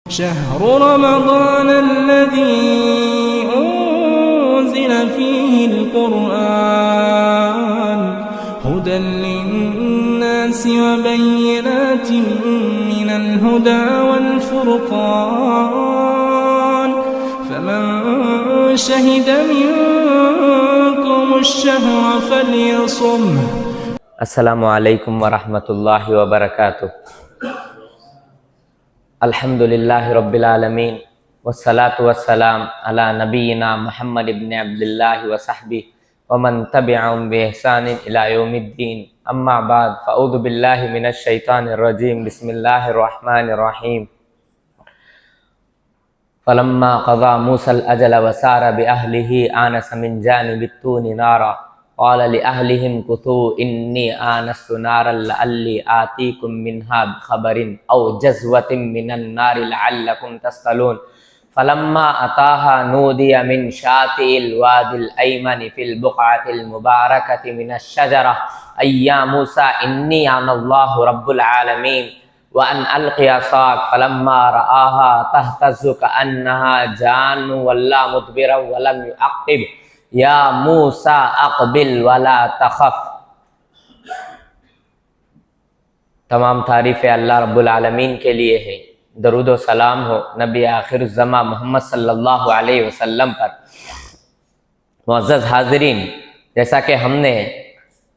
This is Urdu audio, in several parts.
شهر رمضان الذي أنزل فيه القرآن هدى للناس وبينات من الهدى والفرقان فمن شهد منكم الشهر فليصمه. السلام علیکم ورحمۃ اللہ وبرکاتہ. الحمدللہ رب العالمین والصلاة والسلام علی نبینا محمد ابن عبداللہ وصحبہ ومن تبعهم بإحسان إلی یوم الدین. اما بعد فاعوذ باللہ من الشیطان الرجیم. بسم اللہ الرحمن الرحیم. فلما قضى موسى الأجل وسار بأهله آنس من جانب الطور نارا قال لأهلهم كثوا إني آنست نارا لعلي آتيكم منها بخبر أو جزوة من النار لعلكم تصطلون. فلما أتاها نودي من شاطئ الوادي الأيمن في البقعة المباركة من الشجرة أي يا موسى إني أنا الله رب العالمين وأن ألقي عصاك فلما رآها تهتز كأنها جان ولا مدبرا ولم يعقب یا موسیٰ اقبل ولا تخف. تمام تعریفیں اللہ رب العالمین کے لیے ہے. درود و سلام ہو نبی آخر الزماں محمد صلی اللہ علیہ وسلم پر. معزز حاضرین، جیسا کہ ہم نے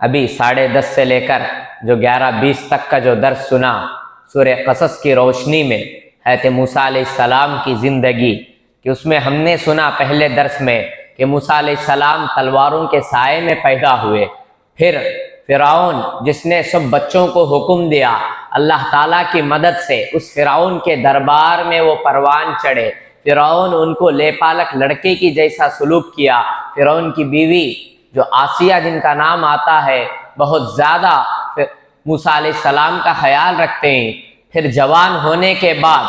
ابھی 10:30 سے لے کر جو 11:20 تک کا جو درس سنا سورہ قصص کی روشنی میں حضرت موسیٰ علیہ السلام کی زندگی، کہ اس میں ہم نے سنا پہلے درس میں کہ موسیٰ علیہ السلام تلواروں کے سائے میں پیدا ہوئے. پھر فرعون جس نے سب بچوں کو حکم دیا، اللہ تعالیٰ کی مدد سے اس فرعون کے دربار میں وہ پروان چڑھے. فرعون ان کو لے پالک لڑکے کی جیسا سلوک کیا. فرعون کی بیوی جو آسیہ جن کا نام آتا ہے بہت زیادہ موسیٰ علیہ السلام کا خیال رکھتے ہیں. پھر جوان ہونے کے بعد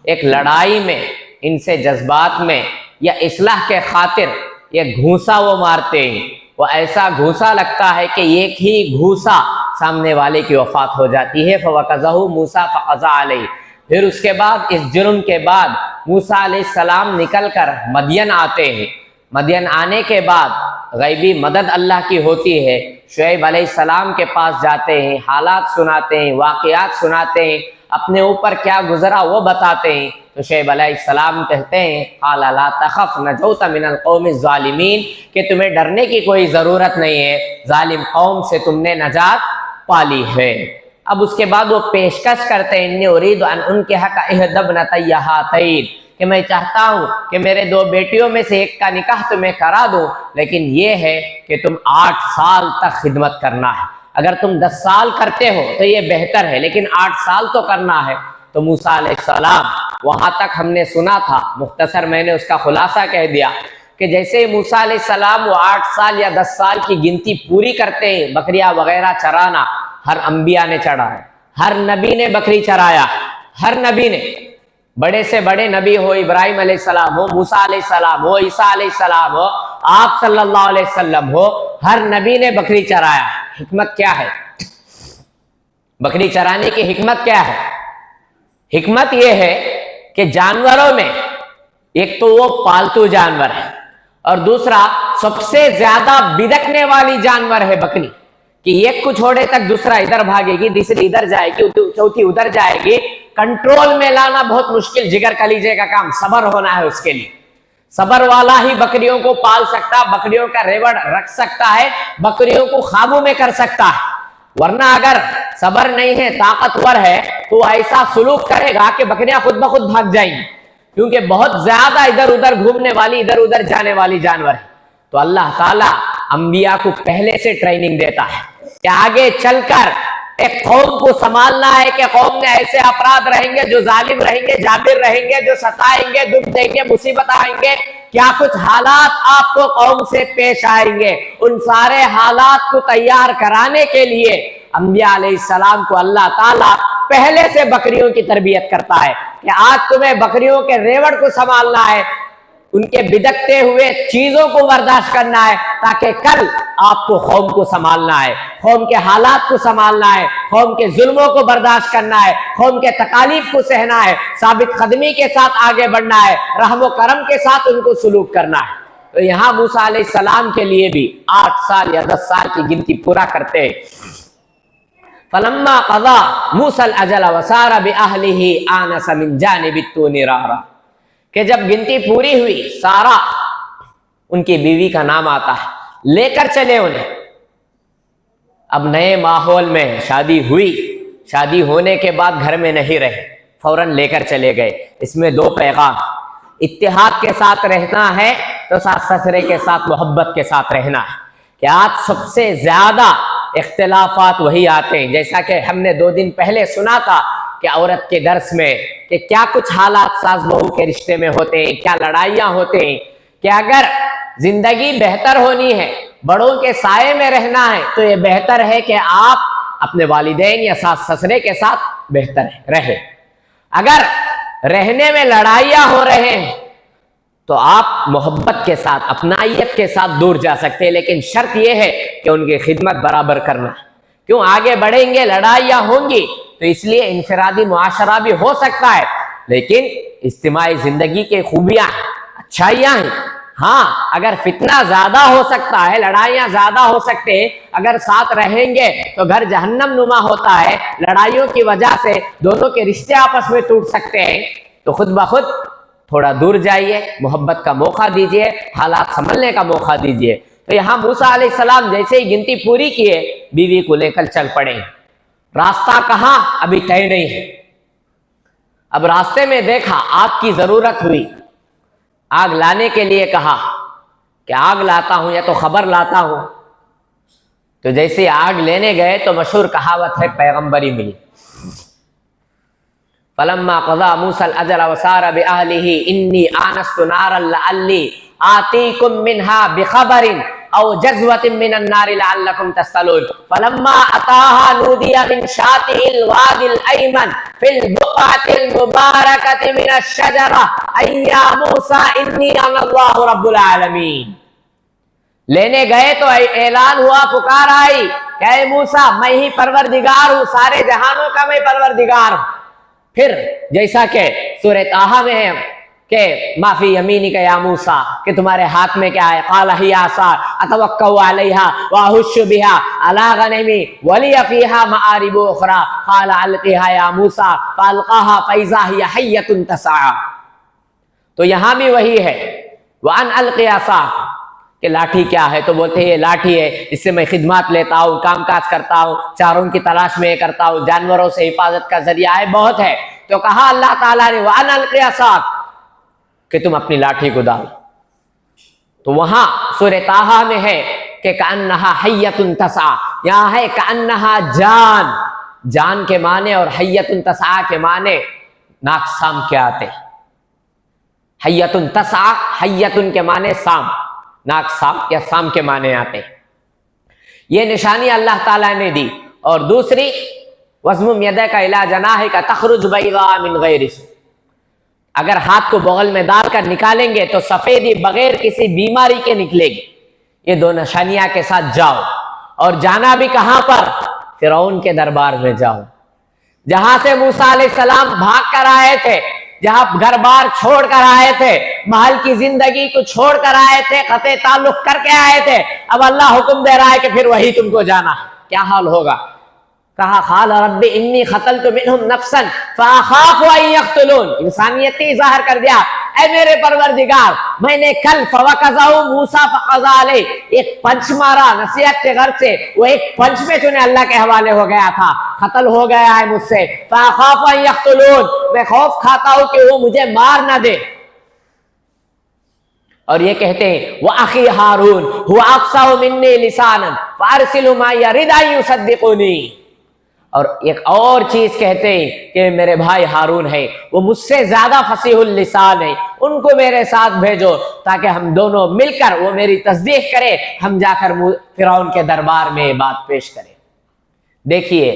ایک لڑائی میں ان سے جذبات میں یا اصلاح کے خاطر ایک گھونسا وہ مارتے ہیں. وہ ایسا گھونسا لگتا ہے کہ ایک ہی گھونسا سامنے والے کی وفات ہو جاتی ہے. فَوَقَذَهُ مُوسَىٰ فَقَضَىٰ عَلَيْهِ. پھر اس کے بعد اس جرم کے بعد موسیٰ علیہ السلام نکل کر مدین آتے ہیں. مدین آنے کے بعد غیبی مدد اللہ کی ہوتی ہے. شعیب علیہ السلام کے پاس جاتے ہیں، حالات سناتے ہیں، واقعات سناتے ہیں، اپنے اوپر کیا گزرا وہ بتاتے ہیں. تو شعیب علیہ السلام کہتے ہیں قال لا تخف نجوت من القوم الظالمین، کہ تمہیں ڈرنے کی کوئی ضرورت نہیں ہے، ظالم قوم سے تم نے نجات پالی ہے. اب اس کے بعد وہ پیشکش کرتے ہیں انی اريد ان انکحک احدی ابنتی ہاتین، کہ میں چاہتا ہوں کہ میرے 2 بیٹیوں میں سے ایک کا نکاح تمہیں کرا دوں، لیکن یہ ہے کہ تم 8 سال تک خدمت کرنا ہے. اگر تم 10 سال کرتے ہو تو یہ بہتر ہے، لیکن 8 سال تو کرنا ہے. تو موسیٰ علیہ السلام وہاں تک ہم نے سنا تھا، مختصر میں نے اس کا خلاصہ کہہ دیا کہ جیسے موسیٰ علیہ السلام وہ 8 سال یا 10 سال کی گنتی پوری کرتے ہیں. بکریاں وغیرہ چرانا ہر انبیاء نے چڑھا ہے، ہر نبی نے بکری چرایا، ہر نبی نے، بڑے سے بڑے نبی ہو، ابراہیم علیہ السلام ہو، موسیٰ علیہ السلام ہو، عیسیٰ علیہ السلام ہو، آپ صلی اللہ علیہ وسلم ہو، ہر نبی نے بکری چرایا. حکمت کیا ہے؟ بکری چرانے کی حکمت کیا ہے؟ حکمت یہ ہے کہ جانوروں میں ایک تو وہ پالتو جانور ہے، اور دوسرا سب سے زیادہ بدکنے والی جانور ہے بکری، کہ ایک کو چھوڑے تک دوسرا ادھر بھاگے گی، تیسری ادھر جائے گی، چوتھی ادھر جائے گی. کنٹرول میں لانا بہت مشکل، جگر کلیجے کا کام، صبر ہونا ہے اس کے لیے. صبر والا ہی بکریوں کو پال سکتا، بکریوں کا ریوڑ رکھ سکتا ہے، بکریوں کو قابو میں کر سکتا ہے. ورنہ اگر صبر نہیں ہے، طاقتور ہے، تو ایسا سلوک کرے گا کہ بکریاں خود بخود بھاگ جائیں گی، کیونکہ بہت زیادہ ادھر ادھر گھومنے والی، ادھر ادھر جانے والی جانور ہے. تو اللہ تعالیٰ انبیاء کو پہلے سے ٹریننگ دیتا ہے کہ آگے چل کر ایک قوم کو سنبھالنا ہے، کہ قوم میں ایسے افراد رہیں گے جو ظالم رہیں گے، جابر رہیں گے، جو ستائیں گے، دکھ دیں گے، مصیبت آئیں گے، کیا کچھ حالات آپ کو قوم سے پیش آئیں گے. ان سارے حالات کو تیار کرانے کے لیے انبیاء علیہ السلام کو اللہ تعالیٰ پہلے سے بکریوں کی تربیت کرتا ہے کہ آج تمہیں بکریوں کے ریوڑ کو سنبھالنا ہے، ان کے بدکتے ہوئے چیزوں کو برداشت کرنا ہے، تاکہ کل آپ کو قوم کو سنبھالنا ہے، قوم کے حالات کو سنبھالنا ہے، قوم کے ظلموں کو برداشت کرنا ہے، قوم کے تکالیف کو سہنا ہے، ثابت قدمی کے ساتھ آگے بڑھنا ہے، رحم و کرم کے ساتھ ان کو سلوک کرنا ہے۔ تو یہاں موسیٰ علیہ السلام کے لیے بھی 8 سال یا 10 سال کی گنتی پورا کرتے ہیں۔ فلما قضا موسیٰ الاجل وسار باہلہ آنس من جانب الطور نارا، کہ جب گنتی پوری ہوئی، سارا ان کی بیوی کا نام آتا ہے، لے کر چلے انہیں۔ اب نئے ماحول میں شادی ہوئی، شادی ہونے کے بعد گھر میں نہیں رہے، فوراً لے کر چلے گئے۔ اس میں 2 پیغام، اتحاد کے ساتھ رہنا ہے تو ساس سسرے کے ساتھ محبت کے ساتھ رہنا ہے، کہ آج سب سے زیادہ اختلافات وہی آتے ہیں، جیسا کہ ہم نے 2 دن پہلے سنا تھا کہ عورت کے درس میں کہ کیا کچھ حالات ساس بہو کے رشتے میں ہوتے ہیں، کیا لڑائیاں ہوتے ہیں، کہ اگر زندگی بہتر ہونی ہے، بڑوں کے سائے میں رہنا ہے، تو یہ بہتر ہے کہ آپ اپنے والدین یا ساس سسرے کے ساتھ بہتر رہیں۔ اگر رہنے میں لڑائیاں ہو رہے ہیں تو آپ محبت کے ساتھ، اپنائیت کے ساتھ دور جا سکتے ہیں، لیکن شرط یہ ہے کہ ان کی خدمت برابر کرنا ہے۔ کیوں آگے بڑھیں گے، لڑائیاں ہوں گی، تو اس لیے انفرادی معاشرہ بھی ہو سکتا ہے، لیکن اجتماعی زندگی کے خوبیاں ہیں، اچھائیاں ہیں۔ ہاں اگر فتنہ زیادہ ہو سکتا ہے، لڑائیاں زیادہ ہو سکتے ہیں، اگر ساتھ رہیں گے تو گھر جہنم نما ہوتا ہے، لڑائیوں کی وجہ سے دونوں کے رشتے آپس میں ٹوٹ سکتے ہیں، تو خود بخود تھوڑا دور جائیے، محبت کا موقع دیجئے، حالات سنبھلنے کا موقع دیجئے۔ تو یہاں موسیٰ علیہ السلام جیسے ہی گنتی پوری کیے، بیوی کو لے کر چل پڑے۔ راستہ کہاں ابھی طے نہیں ہے۔ اب راستے میں دیکھا آگ کی ضرورت ہوئی، آگ لانے کے لیے کہا کہ آگ لاتا ہوں یا تو خبر لاتا ہوں۔ تو جیسے آگ لینے گئے تو مشہور کہاوت ہے، پیغمبری ملی۔ فلما قضى موسى الاجل وسار باهله اني آنست نارا لعلي آتيكم منها بخبر او جزوة من النار لعلكم تصطلون فلما اتاها نودي من شاطئ الوادي الايمن في البقعة المباركة من الشجرة اي يا موسى اني انا الله رب العالمين۔ لینے گئے تو اعلان ہوا، پکار آئی کہ اے موسیٰ میں ہی پروردگار ہوں، سارے جہانوں کا میں پروردگار ہوں۔ پھر جیسا کہ سورہ طٰہٰ میں ہے کہ ما فی یمینک یا موسیٰ، کہ تمہارے ہاتھ میں کیا ہے، قال ہی عصای اتوکأ علیہا واہش بہا علی غنمی ولی فیہا مآرب اخری قال القیہا یا موسیٰ فالقاہا فاذا ہی حیۃ تسعی۔ تو یہاں بھی وہی ہے، وان القی عصاک، کہ لاٹھی کیا ہے، تو بولتے ہیں یہ لاٹھی ہے، اس سے میں خدمات لیتا ہوں، کام کاج کرتا ہوں، چاروں کی تلاش میں کرتا ہوں، جانوروں سے حفاظت کا ذریعہ ہے، بہت ہے۔ تو کہا اللہ تعالیٰ نے وَأَنْ أَلْقِ عَصَاكَ، کہ تم اپنی لاٹھی کو ڈالو۔ تو وہاں سورہ طٰہٰ میں ہے کہ كَأَنَّهَا حَيَّةٌ تَسْعَىٰ، یہاں ہے كَأَنَّهَا جان، جان کے معنی اور حیۃ تسعیٰ کے معنی ناک سام کے آتے۔ حیۃ تسعیٰ، حیۃ کے معنی سام، ناک سام یا سام کے معنی آتے ہیں۔ یہ نشانی اللہ تعالیٰ نے دی۔ اور دوسری وَاضْمُمْ يَدَكَ إِلَىٰ جَنَاحِكَ تَخْرُجْ بَيْضَاءَ مِنْ غَيْرِ سُوءٍ، اگر ہاتھ کو بغل میں ڈال کر نکالیں گے تو سفیدی بغیر کسی بیماری کے نکلے گی۔ یہ 2 نشانیاں کے ساتھ جاؤ، اور جانا بھی کہاں پر؟ فرعون کے دربار میں جاؤ، جہاں سے موسیٰ علیہ السلام بھاگ کر آئے تھے، جہاں گھر بار چھوڑ کر آئے تھے، محل کی زندگی کو چھوڑ کر آئے تھے، قطع تعلق کر کے آئے تھے، اب اللہ حکم دے رہا ہے کہ پھر وہی تم کو جانا ہے۔ کیا حال ہوگا؟ کہا قال رب انی قتلت منہم نفسا فاخاف ان یقتلون، انسانیتی ظاہر کر دیا، اے میرے پروردگار میں نے کل فوقذہ موسیٰ فقضى علیہ ایک پنچ مارا نصیحت کے غرض سے، وہ ایک پنچ میں چنے اللہ کے حوالے ہو گیا تھا، قتل ہو گیا ہے مجھ سے، فاخاف ان یقتلون، میں خوف کھاتا ہوں کہ وہ مجھے مار نہ دے۔ اور یہ کہتے ہیں وَأَخِي هَارُونَ هُوَ أَفْصَحُ مِنِّي لِسَانًا فَأَرْسِلْهُ مَعِيَ رِدْءًا يُصَدِّقُنِي۔ اور ایک اور چیز کہتے ہیں کہ میرے بھائی ہارون ہے، وہ مجھ سے زیادہ فصیح اللسان ہے، ان کو میرے ساتھ بھیجو تاکہ ہم دونوں مل کر وہ میری تصدیق کرے، ہم جا کر فرعون کے دربار میں بات پیش کریں۔ دیکھیے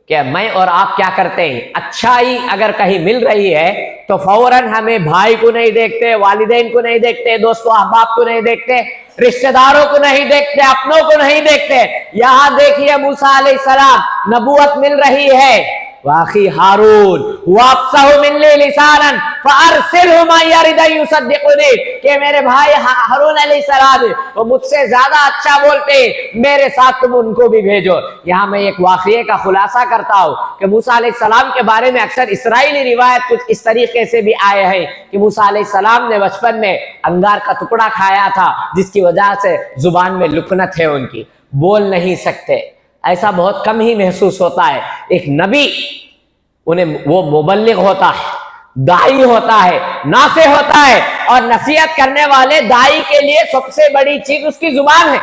کہ میں اور آپ کیا کرتے ہیں، اچھائی اگر کہیں مل رہی ہے تو فوراً ہمیں بھائی کو نہیں دیکھتے, والدین کو نہیں دیکھتے, دوستوں احباب کو نہیں دیکھتے, رشتہ داروں کو نہیں دیکھتے, اپنوں کو نہیں دیکھتے. یہاں دیکھیے موسیٰ علیہ السلام نبوت مل رہی ہے, واخی ہارون وافصح منی لسانا فارسلہ معی یرد ان یصدقنی, کہ میرے بھائی ہارون علیہ السلام وہ مجھ سے زیادہ اچھا بولتے ہیں, میرے ساتھ تم ان کو بھی بھیجو. یہاں میں ایک واقعے کا خلاصہ کرتا ہوں کہ موسیٰ علیہ السلام کے بارے میں اکثر اسرائیلی روایت کچھ اس طریقے سے بھی آئے ہیں کہ موسیٰ علیہ السلام نے بچپن میں انگار کا ٹکڑا کھایا تھا, جس کی وجہ سے زبان میں لکنت ہے ان کی, بول نہیں سکتے. ایسا بہت کم ہی محسوس ہوتا ہے. ایک نبی وہ مبلغ ہوتا ہے, دائی ہوتا ہے, ناصح ہوتا ہے, اور نصیحت کرنے والے دائی کے لیے سب سے بڑی چیز اس کی زبان ہے.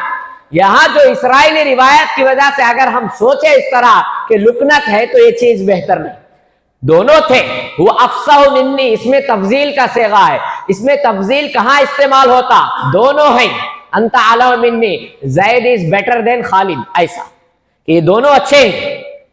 یہاں جو اسرائیلی روایت کی وجہ سے اگر ہم سوچیں اس طرح کہ لکنت ہے تو یہ چیز بہتر نہیں. دونوں تھے, وہ افصح منی, اس میں تفضیل کا صیغہ ہے. اس میں تفضیل کہاں استعمال ہوتا؟ دونوں ہیں. انت اعلی منی, زید از بیٹر دین خالد, ایسا کہ یہ دونوں اچھے ہیں,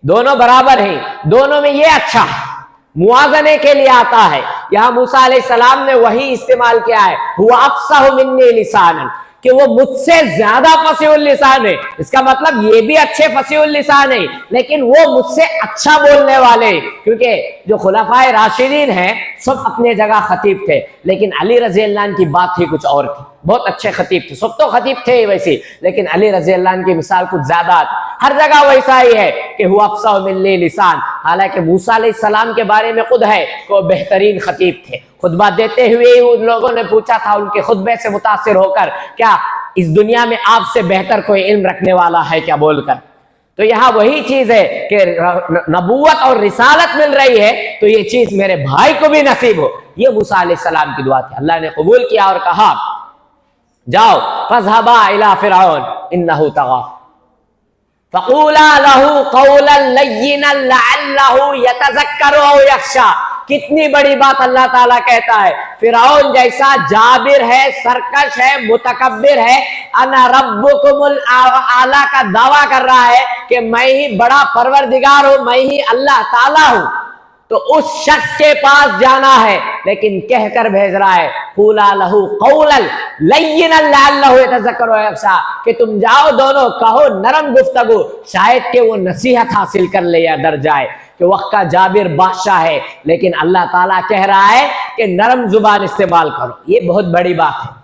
دونوں برابر ہیں, دونوں میں یہ اچھا ہے, موازنے کے لیے آتا ہے. یہاں موسیٰ علیہ السلام نے وہی استعمال کیا ہے, هو افصح منی لسانا, کہ وہ مجھ سے زیادہ فصیح اللسان ہے. اس کا مطلب یہ بھی اچھے فصیح اللسان ہے, لیکن وہ مجھ سے اچھا بولنے والے, کیونکہ جو خلفائے راشدین ہیں سب اپنے جگہ خطیب تھے, لیکن علی رضی اللہ عنہ کی بات ہی کچھ اور تھی. بہت اچھے خطیب تھے, سب تو خطیب تھے ہی ویسے, لیکن علی رضی اللہ عنہ کی مثال کچھ زیادہ آتی. ہر جگہ ویسا ہی ہے کہ هو افصح منی لسان. حالانکہ موسیٰ علیہ السلام کے بارے میں خود ہے کہ وہ بہترین خطیب تھے. خطبہ دیتے ہوئے ان لوگوں نے پوچھا تھا ان کے خطبے سے متاثر ہو کر, کیا اس دنیا میں آپ سے بہتر کوئی علم رکھنے والا ہے کیا, بول کر. تو یہاں وہی چیز ہے کہ نبوت اور رسالت مل رہی ہے تو یہ چیز میرے بھائی کو بھی نصیب ہو. یہ موسیٰ علیہ السلام کی دعا تھی, اللہ نے قبول کیا اور کہا جاؤ فاذهبا الى فرعون انه طغى فقولا له قولا لینا لعله يتذکر او یخشی. کتنی بڑی بات اللہ تعالیٰ کہتا ہے, فرعون جیسا جابر ہے, سرکش ہے, متکبر ہے, انا ربکم الاعلی کا دعویٰ کر رہا ہے کہ میں ہی بڑا پروردگار ہوں, میں ہی اللہ تعالیٰ ہوں, تو اس شخص کے پاس جانا ہے, لیکن کہہ کر بھیج رہا ہے قولا له قولا لینا لعلہ یتذکر ویخشی, کہ تم جاؤ دونوں کہو نرم گفتگو, شاید کہ وہ نصیحت حاصل کر لے یا ڈر جائے. کہ وقت کا جابر بادشاہ ہے, لیکن اللہ تعالیٰ کہہ رہا ہے کہ نرم زبان استعمال کرو. یہ بہت بڑی بات ہے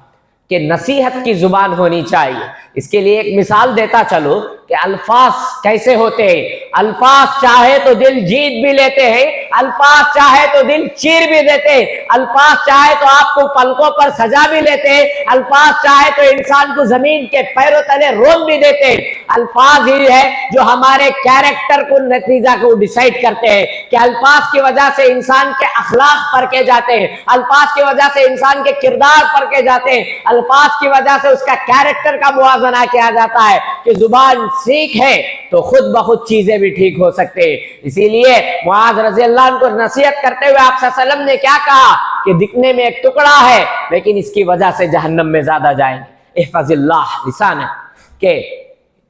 کہ نصیحت کی زبان ہونی چاہیے. اس کے لیے ایک مثال دیتا چلو کہ الفاظ کیسے ہوتے ہیں. الفاظ چاہے تو دل جیت بھی لیتے ہیں, الفاظ چاہے تو دل چیر بھی دیتے ہیں, الفاظ چاہے تو آپ کو پلکوں پر سجا بھی لیتے ہیں, الفاظ چاہے تو انسان کو زمین کے پیروں تلے روک بھی دیتے ہیں. الفاظ ہی ہے جو ہمارے کیریکٹر کو, نتیجہ کو ڈیسائیڈ کرتے ہیں کہ الفاظ کی وجہ سے انسان کے اخلاق پرکھے جاتے ہیں, الفاظ کی وجہ سے انسان کے کردار پرکھے جاتے ہیں, الفاظ کی وجہ سے اس کا کیریکٹر کا موازنہ کیا جاتا ہے. کہ زبان سیکھ ہے تو خود بخود چیزیں بھی ٹھیک ہو سکتے ہیں. اسی لیے معاذ رضی اللہ عنہ کو نصیحت کرتے ہوئے آپ صلی اللہ علیہ وسلم نے کیا کہا کہ دکھنے میں ایک ٹکڑا ہے, لیکن اس کی وجہ سے جہنم میں زیادہ جائیں گے. احفظ اللہ لسانک, کہ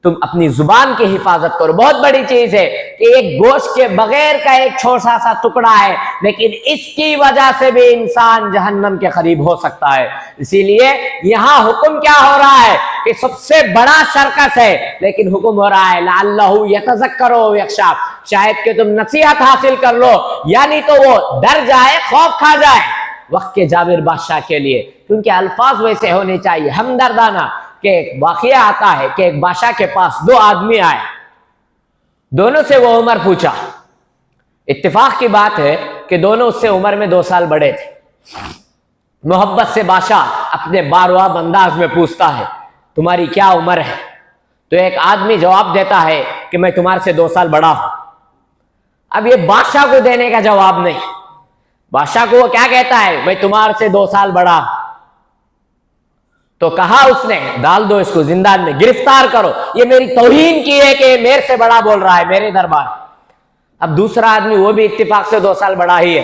تم اپنی زبان کی حفاظت کرو. بہت بڑی چیز ہے کہ ایک گوشت کے بغیر کا ایک چھوٹا سا ٹکڑا ہے, لیکن اس کی وجہ سے بھی انسان جہنم کے قریب ہو سکتا ہے. اسی لیے یہاں حکم کیا ہو رہا ہے کہ سب سے بڑا شرکس ہے, لیکن حکم ہو رہا ہے لعلہ یتذکر او یخشی, شاید کہ تم نصیحت حاصل کر لو, یعنی تو وہ ڈر جائے, خوف کھا جائے. وقت کے جابر بادشاہ کے لیے, کیونکہ الفاظ ویسے ہونے چاہیے ہمدردانہ. کہ ایک واقعہ آتا ہے کہ ایک بادشاہ کے پاس دو آدمی آئے, دونوں سے وہ عمر پوچھا. اتفاق کی بات ہے کہ دونوں اس سے عمر میں 2 سال بڑے تھے. محبت سے بادشاہ اپنے بارواب انداز میں پوچھتا ہے تمہاری کیا عمر ہے؟ تو ایک آدمی جواب دیتا ہے کہ میں تمہارے سے 2 سال بڑا ہوں. اب یہ بادشاہ کو دینے کا جواب نہیں, بادشاہ کو وہ کیا کہتا ہے, میں تمہارے سے 2 سال بڑا ہوں. تو کہا اس نے ڈال دو اس کو زندان میں, گرفتار کرو, یہ میری توہین کی ہے کہ میرے سے بڑا بول رہا ہے میرے دربار. اب دوسرا آدمی وہ بھی اتفاق سے 2 سال بڑا ہی ہے,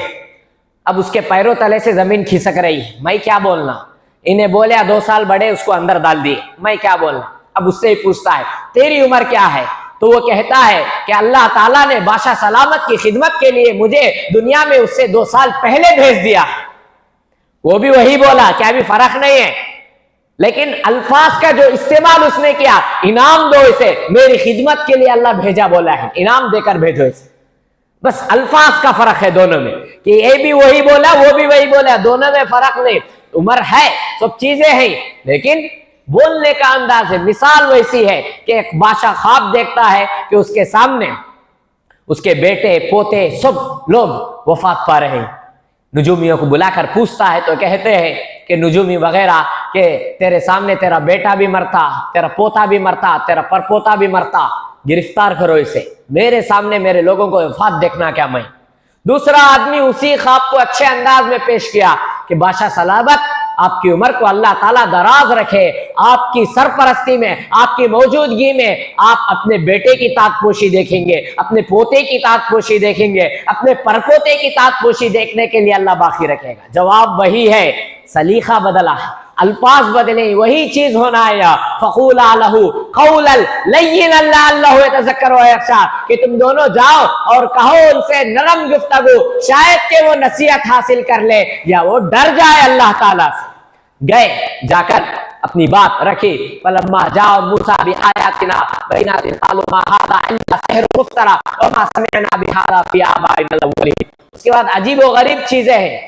اب اس کے پیروں تلے سے زمین کھسک رہی ہے, میں کیا بولنا. انہیں بولے 2 سال بڑے, اس کو اندر ڈال دیے, میں کیا بولنا. اب اس سے ہی پوچھتا ہے تیری عمر کیا ہے؟ تو وہ کہتا ہے کہ اللہ تعالیٰ نے بادشاہ سلامت کی خدمت کے لیے مجھے دنیا میں اس سے 2 سال پہلے بھیج دیا. وہ بھی وہی بولا کہ ابھی فرق نہیں ہے، لیکن الفاظ کا جو استعمال اس نے کیا، انعام دو اسے، میری خدمت کے لیے اللہ بھیجا بولا ہے، انعام دے کر بھیجو اسے. بس الفاظ کا فرق ہے دونوں میں، کہ یہ بھی وہی بولا وہ بھی وہی بولا، دونوں میں فرق نہیں. عمر ہے، سب چیزیں ہیں، لیکن بولنے کا انداز ہے. مثال ویسی ہے کہ ایک بادشاہ خواب دیکھتا ہے کہ اس کے سامنے اس کے بیٹے پوتے سب لوگ وفات پا رہے ہیں. نجومیوں کو بلا کر پوچھتا ہے تو کہتے ہیں کہ نجومی وغیرہ کہ تیرے سامنے تیرا بیٹا بھی مرتا، تیرا پوتا بھی مرتا، تیرا پرپوتا بھی مرتا، گرفتار کرو اسے. میرے سامنے میرے لوگوں کو وفات دیکھنا کیا میں. دوسرا آدمی اسی خواب کو اچھے انداز میں پیش کیا کہ بادشاہ سلامت آپ کی عمر کو اللہ تعالیٰ دراز رکھے، آپ کی سرپرستی میں، آپ کی موجودگی میں آپ اپنے بیٹے کی طاقت پوشی دیکھیں گے، اپنے پوتے کی طاقت پوشی دیکھیں گے، اپنے پرپوتے کی طاقت پوشی دیکھنے کے لیے اللہ باقی رکھے گا. جواب وہی ہے، سلیقہ بدلا ہے، الفاظ بدلے، وہی چیز ہونا ہے. فقولا لہ قولا لینا لعلہ یتذکر ویخشی، کہ تم دونوں جاؤ اور کہو ان سے نرم گفتگو، شاید کہ وہ نصیحت حاصل کر لے یا وہ ڈر جائے اللہ تعالیٰ سے. گئے، جا کر اپنی بات رکھی. فلما جاء موسیٰ بآیاتنا بینات قالوا ما ھذا الا سحر مفتری وما سمعنا بھذا فی آبائنا الاولین. اس کے بعد عجیب و غریب چیزیں ہیں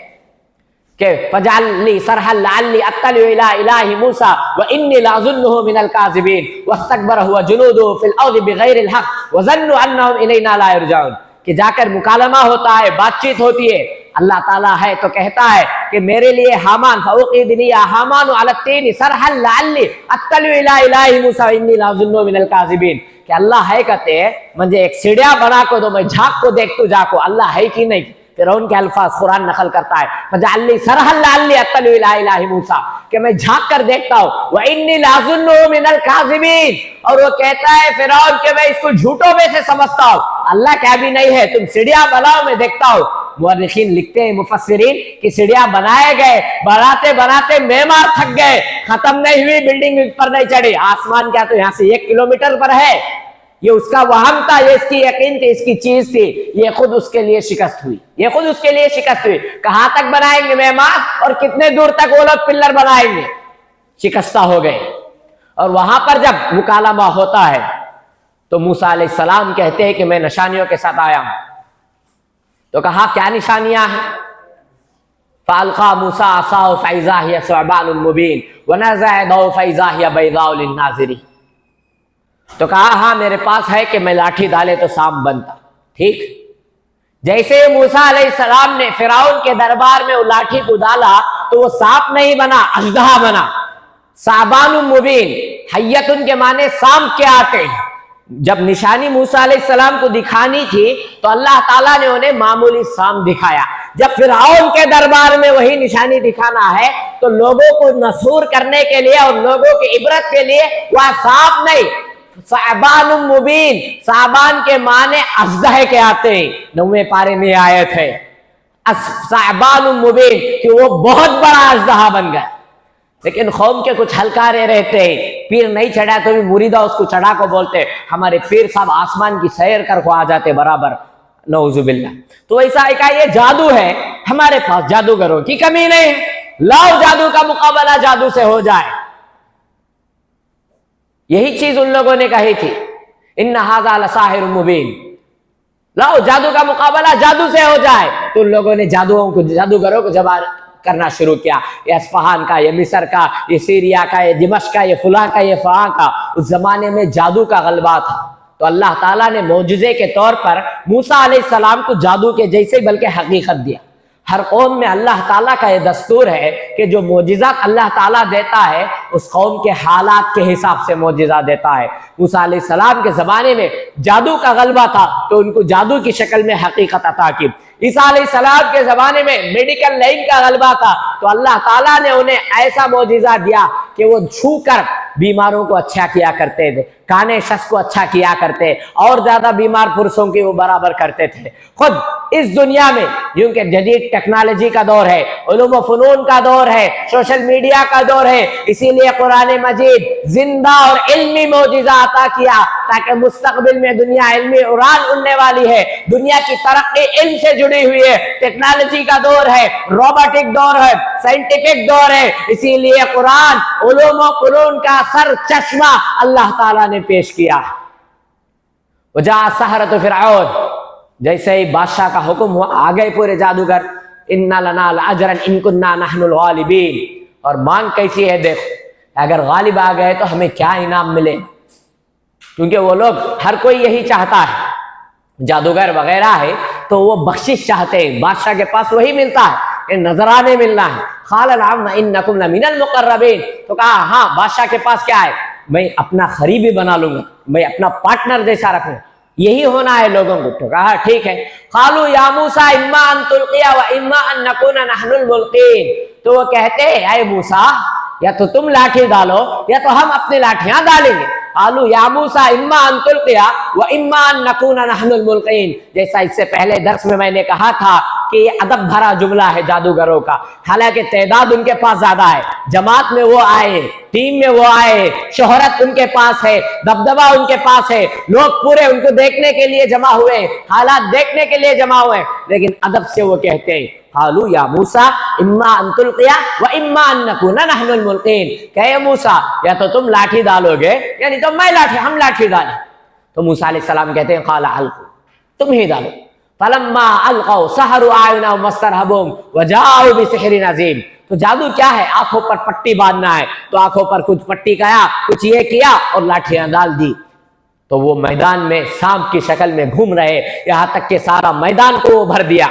کہ فجعل لی صرحا لعلی اطلع الی الہ موسیٰ وانی لاظنہ من الکاذبین واستکبر هو جنودہ فی الارض بغیر الحق وظنوا انہم الینا لا یرجعون. کہ جا کر مکالمہ ہوتا ہے، بات چیت ہوتی ہے. اللہ تعالیٰ ہے تو کہتا ہے کہ میرے لیے حامان فاوقد لی حامان علی الطین صرحا لعلی اطلع الی الہ موسیٰ وانی لاظنہ من الکاذبین. کہ اللہ ہے کہتے ہیں مجھے ایک سیڑھیاں بنا کو دو، میں جھانک کو دیکھ تو جا کو اللہ ہے کہ نہیں. فرعون کے الفاظ قرآن نقل کرتا ہے فجعل لی صرحا لعلی اطلع الی الہ موسیٰ، کہ میں جھانک کر دیکھتا ہوں. وانی لاظنہ من الکاذبین، اور وہ کہتا ہے فرعون کہ میں اس کو جھوٹوں میں سے سمجھتا ہوں، اللہ کا بھی نہیں ہے، تم سیڑھیاں بناؤ میں دیکھتا ہوں. مورخین لکھتے ہیں مفسرین کہ سیڑھیاں بنائے گئے، بناتے بناتے معمار تھک گئے، ختم نہیں ہوئی، بلڈنگ پر نہیں چڑھی. آسمان کیا تو یہاں سے 1 کلومیٹر پر ہے. یہ اس کا وہم تھا، یہ اس کی یقین تھی، اس کی چیز تھی. یہ خود اس کے لیے شکست ہوئی، یہ خود اس کے لیے شکست ہوئی. کہاں تک بنائیں گے معمار اور کتنے دور تک وہ لوگ پلر بنائیں گے؟ شکستہ ہو گئے. اور وہاں پر جب مکالمہ ہوتا ہے تو موسیٰ علیہ السلام کہتے ہیں کہ میں نشانیوں کے ساتھ آیا ہوں. تو کہا کیا نشانیاں ہیں؟ فَأَلْقَى مُوسَىٰ عَصَاهُ فَإِذَا هِيَ ثُعْبَانٌ مُّبِينٌ وَنَزَعَ يَدَهُ فَإِذَا هِيَ بَيْضَاءُ لِلنَّاظِرِينَ. تو کہا ہاں میرے پاس ہے کہ میں لاٹھی ڈالے تو سانپ بنتا. ٹھیک، جیسے موسیٰ علیہ السلام نے فرعون کے دربار میں وہ لاٹھی کو ڈالا تو وہ سانپ نہیں بنا، اژدہا بنا. ثعبان مبین، حیتن کے معنی سانپ کے آتے ہیں. جب نشانی موسیٰ علیہ السلام کو دکھانی تھی تو اللہ تعالیٰ نے انہیں معمولی سانپ دکھایا. جب فرعون کے دربار میں وہی نشانی دکھانا ہے تو لوگوں کو مسحور کرنے کے لیے اور لوگوں کی عبرت کے لیے وہ سانپ نہیں، ثعبان مبین، ثعبان کے معنی اژدہے کے آتے ہیں. 9ویں پارے میں آیت ہے ثعبان مبین، کہ وہ بہت بڑا اژدہا بن گیا. لیکن قوم کے کچھ ہلکارے رہتے ہیں، پیر نہیں چڑھا تو بھی مریدہ اس کو چڑھا کو بولتے ہمارے پیر صاحب آسمان کی سیر کر کو آ جاتے برابر، نعوذ باللہ. تو ایسا ایک یہ جادو ہے، ہمارے پاس جادوگروں کی کمی نہیں ہے، لاؤ جادو کا مقابلہ جادو سے ہو جائے. یہی چیز ان لوگوں نے کہی تھی ان ھذا لساحر مبین، لاؤ جادو کا مقابلہ جادو سے ہو جائے. تو ان لوگوں نے جادوگروں کو جب کرنا شروع کیا. یہ اصفہان کا، یہ مصر کا، یہ سیریا کا، یہ دمشق کا، یہ فلاں کا، یہ فلاں کا. اس زمانے میں جادو کا غلبہ تھا. تو اللہ تعالیٰ نے معجزے کے طور پر موسیٰ علیہ السلام کو جادو کے جیسے بلکہ حقیقت دیا. ہر قوم میں اللہ تعالیٰ کا یہ دستور ہے کہ جو معجزات اللہ تعالیٰ دیتا ہے اس قوم کے حالات کے حساب سے معجزہ دیتا ہے. موسیٰ علیہ السلام کے زمانے میں جادو کا غلبہ تھا تو ان کو جادو کی شکل میں حقیقت عطا کی. عیسیٰ علیہ السلام کے زمانے میں میڈیکل لائن کا غلبہ تھا تو اللہ تعالیٰ نے انہیں ایسا معجزہ دیا کہ وہ چھو کر بیماروں کو اچھا کیا کرتے تھے، کانے شخص کو اچھا کیا کرتے، اور زیادہ بیمار پرسوں کی وہ برابر کرتے تھے۔ خود اس دنیا میں کیونکہ جدید ٹیکنالوجی کا دور ہے، علوم و فنون کا دور ہے، سوشل میڈیا کا دور ہے، اسی لیے قرآن مجید زندہ اور علمی معجزہ عطا کیا تاکہ مستقبل میں دنیا علمی اڑان اڑنے والی ہے، دنیا کی ترقی علم سے جڑی ہوئی ہے، ٹیکنالوجی کا دور ہے، روبوٹک دور ہے، سائنٹیفک دور ہے، اسی لیے قرآن علوم و فنون کا سر چشمہ اللہ تعالیٰ نے پیش کیا۔ وجاء السحرۃ فرعون، جیسے ہی بادشاہ کا حکم ہوا آ گئے پورے جادوگر، انا لنا لاجرا ان کنا نحن الغالبین، اور مانگ کیسی ہے دیکھو، اگر غالب آ گئے تو ہمیں کیا انعام ملے، کیونکہ وہ لوگ ہر کوئی یہی چاہتا ہے، جادوگر وغیرہ ہے تو وہ بخشش چاہتے ہیں، بادشاہ کے پاس وہی ملتا ہے کہ نذرانے ملنا ہے۔ قال نعم انکم لمن المقربین، تو کہا ہاں بادشاہ کے پاس کیا ہے، میں اپنا قریبی بنا لوں گا، میں اپنا پارٹنر جیسا رکھوں گا، یہی ہونا ہے لوگوں کو۔ تو کہا ٹھیک ہے۔ قالوا یا موسیٰ اما ان تلقی و اما ان نکون نحن الملقین، تو وہ کہتے ہیں اے موسیٰ یا تو تم لاٹھی ڈالو یا تو ہم اپنی لاٹھیاں ڈالیں گے۔ قالوا یا موسیٰ اما ان تلقی و اما ان نکون نحن الملقین، جیسا اس سے پہلے درس میں نے کہا تھا کہ یہ ادب بھرا جملہ ہے جادوگروں کا، حالانکہ تعداد ان کے پاس زیادہ ہے، جماعت میں وہ آئے، ٹیم میں وہ آئے، شہرت ان کے پاس ہے، دبدبہ ان کے پاس ہے، لوگ پورے ان کو دیکھنے کے لیے جمع ہوئے، حالات دیکھنے کے لیے جمع ہوئے، لیکن ادب سے وہ کہتے ہیں قالوا یا موسیٰ اما ان تلقی و اما ان نکون نحن الملقین، کہ موسیٰ یا تو تم لاٹھی ڈالو گے یعنی تو میں لاٹھی، ہم لاٹھی ڈالیں۔ تو موسیٰ علیہ السلام کہتے ہیں قال القوا، تم ہی ڈالو۔ فلما القوا سحروا اعینهم واسترهبوهم وجاءوا بسحر عظیم، تو جادو کیا ہے، آنکھوں پر پٹی باندھنا ہے، تو آنکھوں پر کچھ پٹی کیا، کچھ یہ کیا اور لاٹھیاں ڈال دی، تو وہ میدان میں سانپ کی شکل میں گھوم رہے، یہاں تک کہ سارا میدان کو وہ بھر دیا۔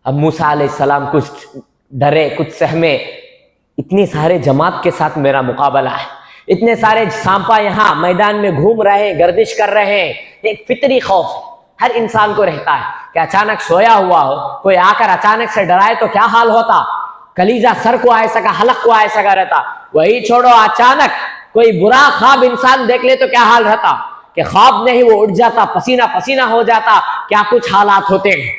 اب موسیٰ علیہ السلام کچھ ڈرے، کچھ سہمے، اتنی سارے جماعت کے ساتھ میرا مقابلہ ہے، اتنے سارے سانپا یہاں میدان میں گھوم رہے ہیں، گردش کر رہے ہیں، ایک فطری خوف ہر انسان کو رہتا ہے کہ اچانک سویا ہوا ہو، کوئی آ کر اچانک سے ڈرائے تو کیا حال ہوتا، کلیجہ سر کو آئے سکا، حلق کو آئے سکا رہتا، وہی چھوڑو اچانک کوئی برا خواب انسان دیکھ لے تو کیا حال رہتا، کہ خواب نہیں وہ اٹھ جاتا، پسینہ پسینہ ہو جاتا، کیا کچھ حالات ہوتے ہیں۔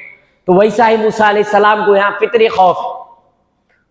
تو ویسا ہی موسیٰ علیہ السلام کو یہاں فطری خوف۔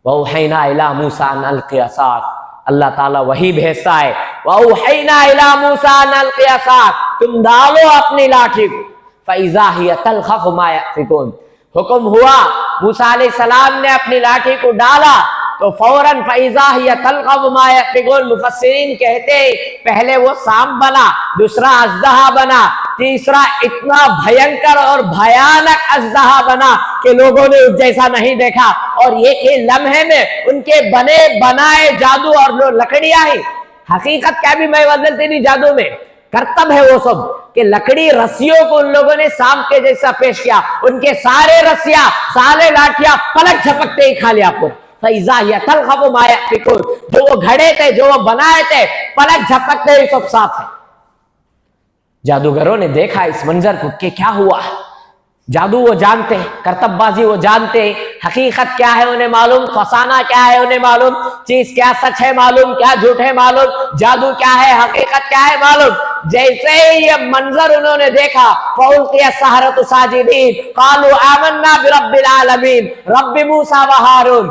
وَأَوْحَيْنَا إِلَىٰ مُوسَىٰ أَنْ أَلْقِ عَصَاكَ، اللہ تعالیٰ وہی بھیجتا ہے، وَأَوْحَيْنَا إِلَىٰ مُوسَىٰ أَنْ أَلْقِ عَصَاكَ، تم ڈالو اپنی لاٹھی کو، فَإِذَا هِيَ تَلْقَفُ مَا يَأْفِكُونَ، حکم ہوا موسیٰ علیہ السلام نے اپنی لاٹھی کو ڈالا تو فوراً فَإِذَا هِيَ تَلْقَفُ مَا يَأْفِكُونَ، مفسرین کہتے پہلے وہ سانپ بنا، دوسرا اژدہا بنا، تیسرا اتنا بھینکر اور بھیانک اژدہا بنا کہ لوگوں نے اس جیسا نہیں دیکھا، اور یہ کہ لمحے میں ان کے بنے بنائے جادو اور لکڑیاں ہی، حقیقت کیا بھی میں بدلتی نہیں، جادو میں کرتب ہے وہ سب کہ لکڑی رسیوں کو ان لوگوں نے سانپ کے جیسا پیش کیا، ان کے سارے رسیاں سارے لاٹھیاں پلک جھپکتے ہی کھا لیا پورا۔ فَإِذَا هِيَ تَلْقَفُ مَا يَأْفِكُونَ، جو وہ گھڑے تھے، جو وہ بنائے تھے، پلک جھپکتے ہی سب صاف ہے۔ جادوگروں نے دیکھا اس منظر کو کہ کیا ہوا، جادو وہ جانتے، کرتب بازی وہ جانتے، حقیقت کیا ہے انہیں معلوم، فسانہ کیا ہے انہیں معلوم، چیز کیا سچ ہے معلوم، کیا جھوٹ ہے معلوم، جادو کیا ہے، حقیقت کیا ہے معلوم۔ جیسے ہی یہ منظر انہوں نے دیکھا فَأُلْقِيَ السَّحَرَةُ سَاجِدِينَ قَالُوا آمَنَّا بِرَبِّ الْعَالَمِينَ رَبِّ مُوسَىٰ وَهَارُونَ،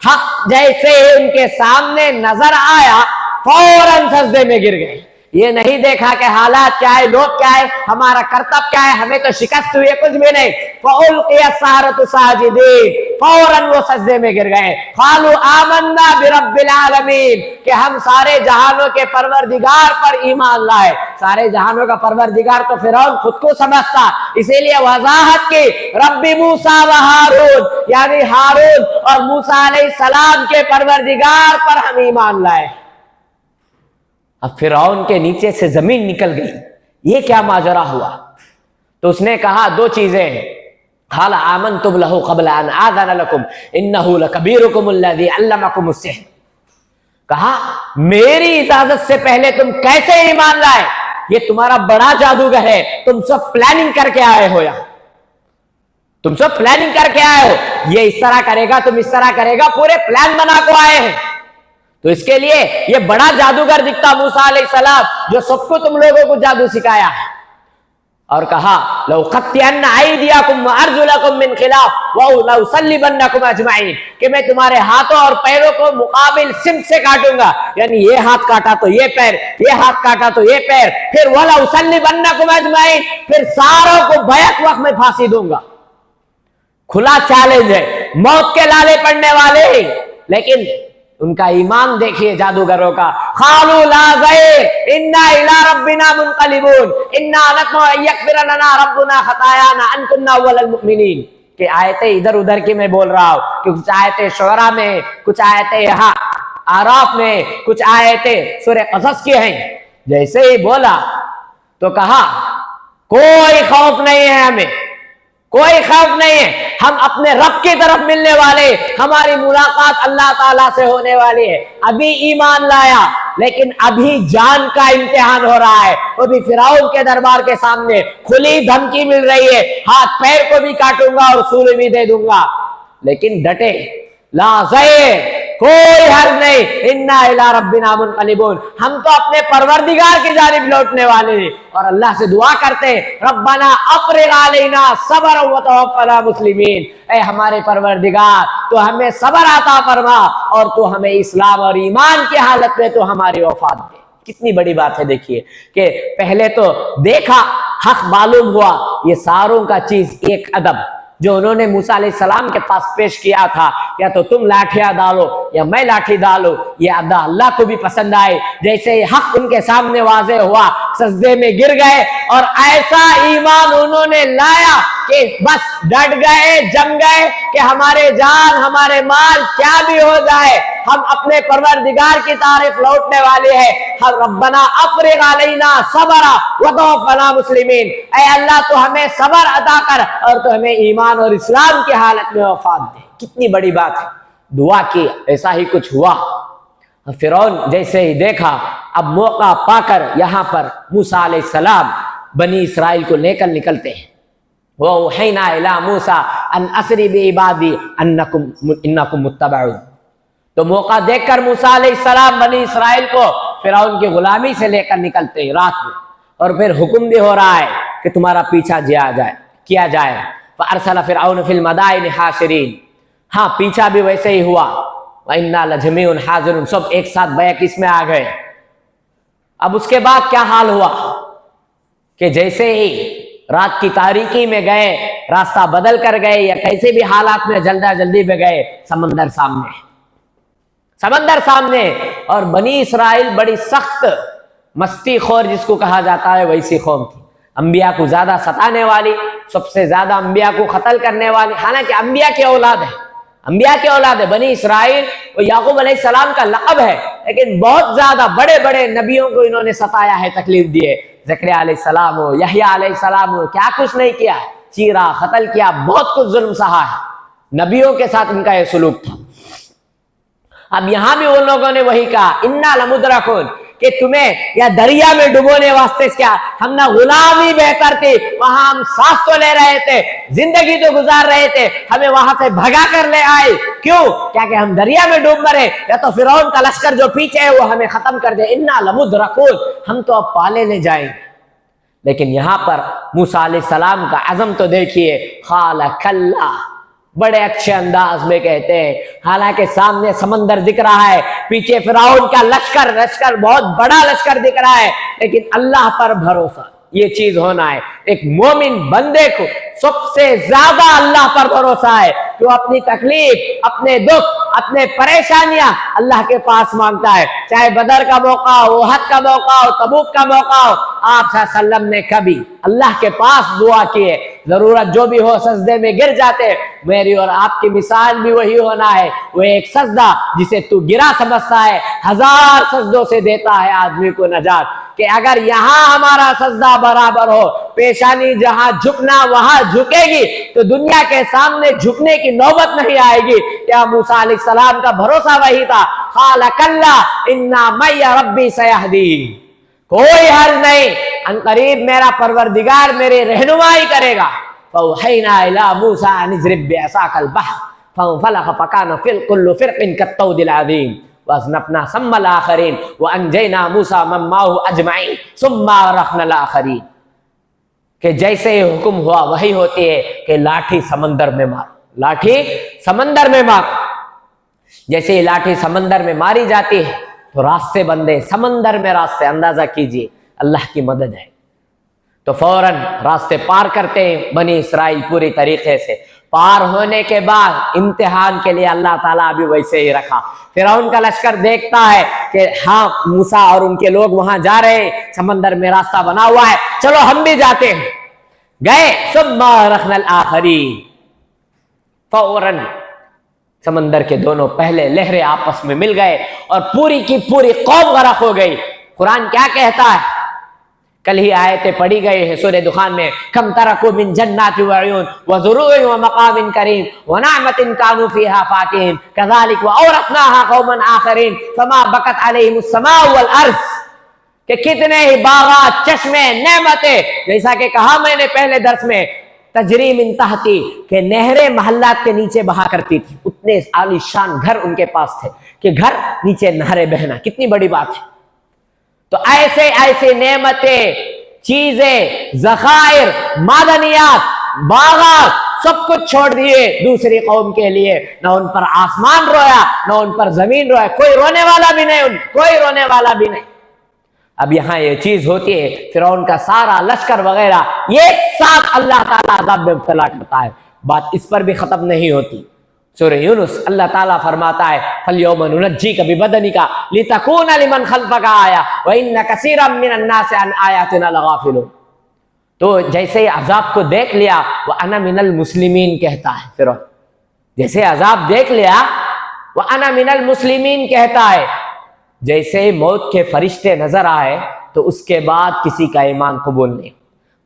حق جیسے ان کے سامنے نظر آیا فوراً سجدے میں گر گئے، یہ نہیں دیکھا کہ حالات کیا ہے، لوگ کیا ہے، ہمارا کرتب کیا ہے، ہمیں تو شکست ہوئی ہے، کچھ بھی نہیں۔ فَأُلْقِيَ السَّحَرَةُ سَاجِدِينَ، فوراً وہ سجدے میں گر گئے۔ قَالُوا آمَنَّا بِرَبِّ الْعَالَمِينَ، کہ ہم سارے جہانوں کے پروردگار پر ایمان لائے۔ سارے جہانوں کا پروردگار تو فرعون خود کو سمجھتا، اسی لیے وضاحت کی رب موسیٰ و ہارون، یعنی ہارون اور موسیٰ علیہ السلام کے پروردگار پر ہم ایمان لائے۔ اب فرعون کے نیچے سے زمین نکل گئی، یہ کیا ماجرا ہوا؟ تو اس نے کہا دو چیزیں ہیں، قال آمنتم له قبل ان آذن لكم انه لكبيركم الذي علمكم السحر، کہا میری اجازت سے پہلے تم کیسے ایمان لائے، یہ تمہارا بڑا جادوگر ہے، تم سب پلاننگ کر کے آئے ہو، یہاں تم سب پلاننگ کر کے آئے ہو، یہ اس طرح کرے گا، تم اس طرح کرے گا، پورے پلان بنا کو آئے ہیں۔ تو اس کے لیے یہ بڑا جادوگر دکھتا موسیٰ علیہ السلام جو سب کو تم لوگوں کو جادو سکھایا ہے، اور کہا لَأُقَطِّعَنَّ أَيْدِيَكُمْ وَأَرْجُلَكُمْ مِنْ خِلَافٍ وَلَأُصَلِّبَنَّكُمْ أَجْمَعِينَ کہ میں تمہارے ہاتھوں اور پیروں کو مقابل سمت سے کاٹوں گا، یعنی یہ ہاتھ کاٹا تو یہ پیر، یہ ہاتھ کاٹا تو یہ پیر، پھر وَلَأُصَلِّبَنَّكُمْ أَجْمَعِينَ پھر ساروں کو بیک وقت میں پھانسی دوں گا۔ کھلا چیلنج ہے، موت کے لالے پڑنے والے ہی، لیکن ان کا ایمان دیکھیے جادوگروں کا، قالوا لا ضیر انا الی ربنا منقلبون انا نطمع ان یغفر لنا ربنا خطایانا ان کنا اول المؤمنین۔ کہ آیتیں ادھر ادھر کی میں بول رہا ہوں، کہ کچھ آیتیں شعراء میں، کچھ آیتیں یہاں اعراف میں، کچھ آیتیں سورہ قصص کی ہیں۔ جیسے ہی بولا تو کہا کوئی خوف نہیں ہے ہمیں، کوئی خوف نہیں ہے، ہم اپنے رب کی طرف ملنے والے، ہماری ملاقات اللہ تعالیٰ سے ہونے والی ہے۔ ابھی ایمان لایا لیکن ابھی جان کا امتحان ہو رہا ہے، وہ بھی فرعون کے دربار کے سامنے کھلی دھمکی مل رہی ہے، ہاتھ پیر کو بھی کاٹوں گا اور سولی بھی دے دوں گا، لیکن ڈٹے، لا ضیر کوئی حرج نہیں، انا الی ربنا منقلبون ہم تو اپنے پروردگار کی جانب لوٹنے والے ہیں، اور اللہ سے دعا کرتے ہیں ربنا افرغ علینا صبرا وتوفنا مسلمین، اے ہمارے پروردگار تو ہمیں صبر عطا فرما اور تو ہمیں اسلام اور ایمان کی حالت میں تو ہماری وفات دے۔ کتنی بڑی بات ہے، دیکھیے کہ پہلے تو دیکھا، حق معلوم ہوا، یہ ساروں کا چیز ایک ادب جو انہوں نے موسیٰ علیہ السلام کے پاس پیش کیا تھا، یا تو تم لاٹھیاں ڈالو یا میں لاٹھی ڈالو، یہ ادا اللہ کو بھی پسند آئے۔ جیسے ہی حق ان کے سامنے واضح ہوا سجدے میں گر گئے، اور ایسا ایمان انہوں نے لایا کہ بس ڈٹ گئے، جم گئے کہ ہمارے جان ہمارے مال کیا بھی ہو جائے ہم اپنے پروردگار کی طرف لوٹنے والے ہیں۔ ربنا افرغ علینا صبرا وتوفنا مسلمین، اے اللہ تو ہمیں صبر عطا کر اور تو ہمیں ایمان اور اسلام کی حالت میں وفات دے۔ کتنی بڑی بات ہے، دعا کی، ایسا ہی کچھ ہوا۔ فرعون جیسے ہی دیکھا، اب موقع پا کر یہاں پر موسیٰ علیہ السلام بنی اسرائیل کو لے کر نکلتے ہیں۔ وَأَوْحَيْنَا إِلَىٰ مُوسَىٰ أَنْ أَسْرِ بِعِبَادِي إِنَّكُمْ مُتَّبَعُونَ تو موقع دیکھ کر موسیٰ علیہ السلام بنی اسرائیل کو فرعون کی غلامی سے لے کر نکلتے ہیں رات میں، اور پھر حکم بھی ہو رہا ہے کہ تمہارا پیچھا کیا جائے۔ فَأَرْسَلَ فِرْعَوْنُ فِي الْمَدَائِنِ حَاشِرِينَ ہاں پیچھا بھی ویسے ہی ہوا، وَإِنَّا لَجَمِيعٌ حَاذِرُونَ سب ایک ساتھ بیک اس میں آ گئے۔ اب اس کے بعد کیا حال ہوا کہ جیسے ہی رات کی تاریکی میں گئے، راستہ بدل کر گئے یا کیسے بھی حالات میں جلدی میں گئے، سمندر سامنے، اور بنی اسرائیل بڑی سخت مستی خور جس کو کہا جاتا ہے ویسی قوم تھی، انبیاء کو زیادہ ستانے والی، سب سے زیادہ انبیاء کو قتل کرنے والی، حالانکہ انبیاء کی اولاد ہے بنی اسرائیل، وہ یعقوب علیہ السلام کا لقب ہے، لیکن بہت زیادہ بڑے بڑے نبیوں کو انہوں نے ستایا ہے، تکلیف دی ہے، زکریا علیہ السلام ہو، یحییٰ علیہ السلام ہو، کیا کچھ نہیں کیا، چیرا، قتل کیا، بہت کچھ ظلم سہا ہے، نبیوں کے ساتھ ان کا یہ سلوک تھا۔ اب یہاں بھی ان لوگوں نے وہی کہا انا لمدرکون کہ تمہیں یا دریا میں ڈبونے واسطے کیا، ہم نہ غلامی بہتر تھی، وہاں ہم سانس تو لے رہے تھے، زندگی تو گزار رہے تھے، ہمیں وہاں سے بھگا کر لے آئے، کیوں؟ کیا کہ ہم دریا میں ڈوب مرے، یا تو فرعون کا لشکر جو پیچھے ہے وہ ہمیں ختم کر دے، انا لمدرکون ہم تو اب پالے لے جائیں گے۔ لیکن یہاں پر موسیٰ علیہ السلام کا عزم تو دیکھیے، قال کلا، بڑے اچھے انداز میں کہتے ہیں، حالانکہ سامنے سمندر دکھ رہا ہے، پیچھے فرعون کا لشکر بہت بڑا لشکر دکھ رہا ہے، لیکن اللہ پر بھروسہ، یہ چیز ہونا ہے۔ ایک مومن بندے کو سب سے زیادہ اللہ پر بھروسہ ہے کہ وہ اپنی تکلیف، اپنے دکھ، اپنے پریشانیاں اللہ کے پاس مانگتا ہے، چاہے بدر کا موقع ہو، احد کا موقع ہو، تبوک کا موقع ہو، آپ صلی اللہ علیہ وسلم نے کبھی اللہ کے پاس دعا کی ہے، ضرورت جو بھی ہو سجدے میں گر جاتے، میری اور آپ کی مثال بھی وہی ہونا ہے، وہ ایک سجدہ جسے تو گرا سمجھتا ہے 1000 سجدوں سے دیتا ہے آدمی کو نجات، کہ اگر یہاں ہمارا سجدہ برابر ہو، پیشانی جہاں جھکنا وہاں جھکے گی تو دنیا کے سامنے جھکنے کی نوبت نہیں آئے گی۔ کیا موسیٰ علیہ السلام کا بھروسہ وہی تھا، قال کلا انا معی ربی سیہدین، کوئی حرج نہیں، ان قریب میرا پروردگار میرے رہنمائی کرے گا۔ فَأَوْحَيْنَا إِلَىٰ مُوسَىٰ أَنِ اضْرِب بِّعَصَاكَ الْبَحْرَ فَانفَلَقَ فَكَانَ كُلُّ فِرْقٍ كَالطَّوْدِ الْعَظِيمِ وَأَزْنَفْنَا ثُمَّ الْآخَرِينَ وَأَنْجَيْنَا مُوسَىٰ وَمَن مَّعَهُ أَجْمَعِينَ ثُمَّ أَغْرَقْنَا الْآخَرِينَ کہ جیسے ہی حکم ہوا وہی ہوتی ہے کہ لاٹھی سمندر میں مار، لاٹھی سمندر میں مار. جیسے ہی لاٹھی سمندر میں ماری جاتی ہے تو راستے بندے، سمندر میں راستے، اندازہ کیجئے اللہ کی مدد ہے تو فوراً راستے پار کرتے ہیں بنی اسرائیل پوری طریقے سے. پار ہونے کے بعد امتحان کے لیے اللہ تعالیٰ بھی ویسے ہی رکھا. فرعون کا لشکر دیکھتا ہے کہ ہاں موسیٰ اور ان کے لوگ وہاں جا رہے ہیں، سمندر میں راستہ بنا ہوا ہے، چلو ہم بھی جاتے ہیں. گئے ثم أغرقنا الآخرین، فوراً سمندر کے دونوں پہلے لہریں آپس میں مل گئے اور پوری کی پوری قوم غرق ہو گئی. قرآن کیا کہتا ہے؟ کل ہی آیتیں پڑھی گئی ہے سورہ دخان میں، کم ترکوا من جنات وعیون وزروع ومقام کریم ونعمت کانوا فیہا فاکہین کذالک واورثناہا قوما آخرین فما بکت علیہم السماء والارض. کہ کتنے ہی باغات، چشمے، نعمتیں، جیسا کہ کہا میں نے پہلے درس میں، تجری من تحتی، کہ نہریں محلات کے نیچے بہا کرتی تھی. اتنے عالی شان گھر ان کے پاس تھے کہ گھر نیچے نہریں بہنا کتنی بڑی بات ہے. تو ایسے ایسے نعمتیں، چیزیں، ذخائر، معدنیات، باغات سب کچھ چھوڑ دیے دوسری قوم کے لیے. نہ ان پر آسمان رویا، نہ ان پر زمین رویا، کوئی رونے والا بھی نہیں، کوئی رونے والا بھی نہیں. اب یہاں یہ چیز ہوتی ہے، فرعون کا سارا لشکر وغیرہ ایک ساتھ اللہ تعالیٰ عذاب میں مبتلا کرتا ہے. بات اس پر بھی ختم نہیں ہوتی. سورہ یونس اللہ تعالیٰ فرماتا ہے فَالْيَوْمَ نُنَجِّيكَ بِبَدَنِكَ لِتَكُونَ لِمَنْ خَلْفَكَ آیَةً وَإِنَّ كَثِيرًا مِّنَ النَّاسِ عَنْ آیَاتِنَا لَغَافِلُونَ. تو جیسے ہی عذاب کو دیکھ لیا وَأَنَا مِنَ الْمُسْلِمِينَ کہتا ہے فرعون. جیسے عذاب دیکھ لیا وَأَنَا مِنَ الْمُسْلِمِينَ کہتا ہے. جیسے ہی موت کے فرشتے نظر آئے تو اس کے بعد کسی کا ایمان قبول نہیں.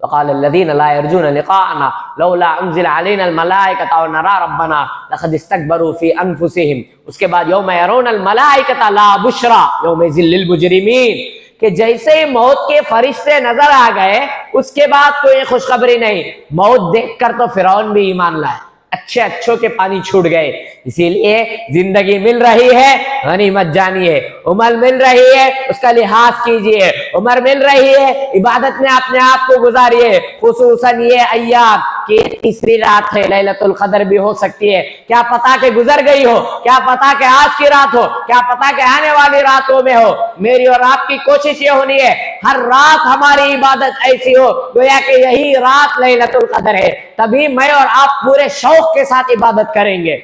وقال الذين لا يرجون لقاءنا لولا انزل علينا الملائكه او نرى ربنا لقد استكبروا في انفسهم. اس کے بعد یوم يرون الملائكه لا بشرى يومئذ للمجرمين، کہ جیسے ہی موت کے فرشتے نظر آ گئے اس کے بعد کوئی خوشخبری نہیں. موت دیکھ کر تو فرعون بھی ایمان لائے، اچھے اچھوں کے پانی چھوٹ گئے. اسی لیے زندگی مل رہی ہے غنیمت جانیے، عمر مل رہی ہے اس کا لحاظ کیجئے، عمر مل رہی ہے عبادت میں اپنے آپ کو گزاریے. خصوصاً یہ ایام کہ تیسری رات ہے، لیلۃ القدر بھی ہو سکتی ہے، کیا پتا کہ گزر گئی ہو، کیا پتا کہ آج کی رات ہو، کیا پتا کہ آنے والی راتوں میں ہو. میری اور آپ کی کوشش یہ ہونی ہے ہر رات ہماری عبادت ایسی ہو گویا کہ یہی رات لیلۃ القدر ہے، تبھی میں اور آپ پورے شوق کے ساتھ عبادت کریں گے.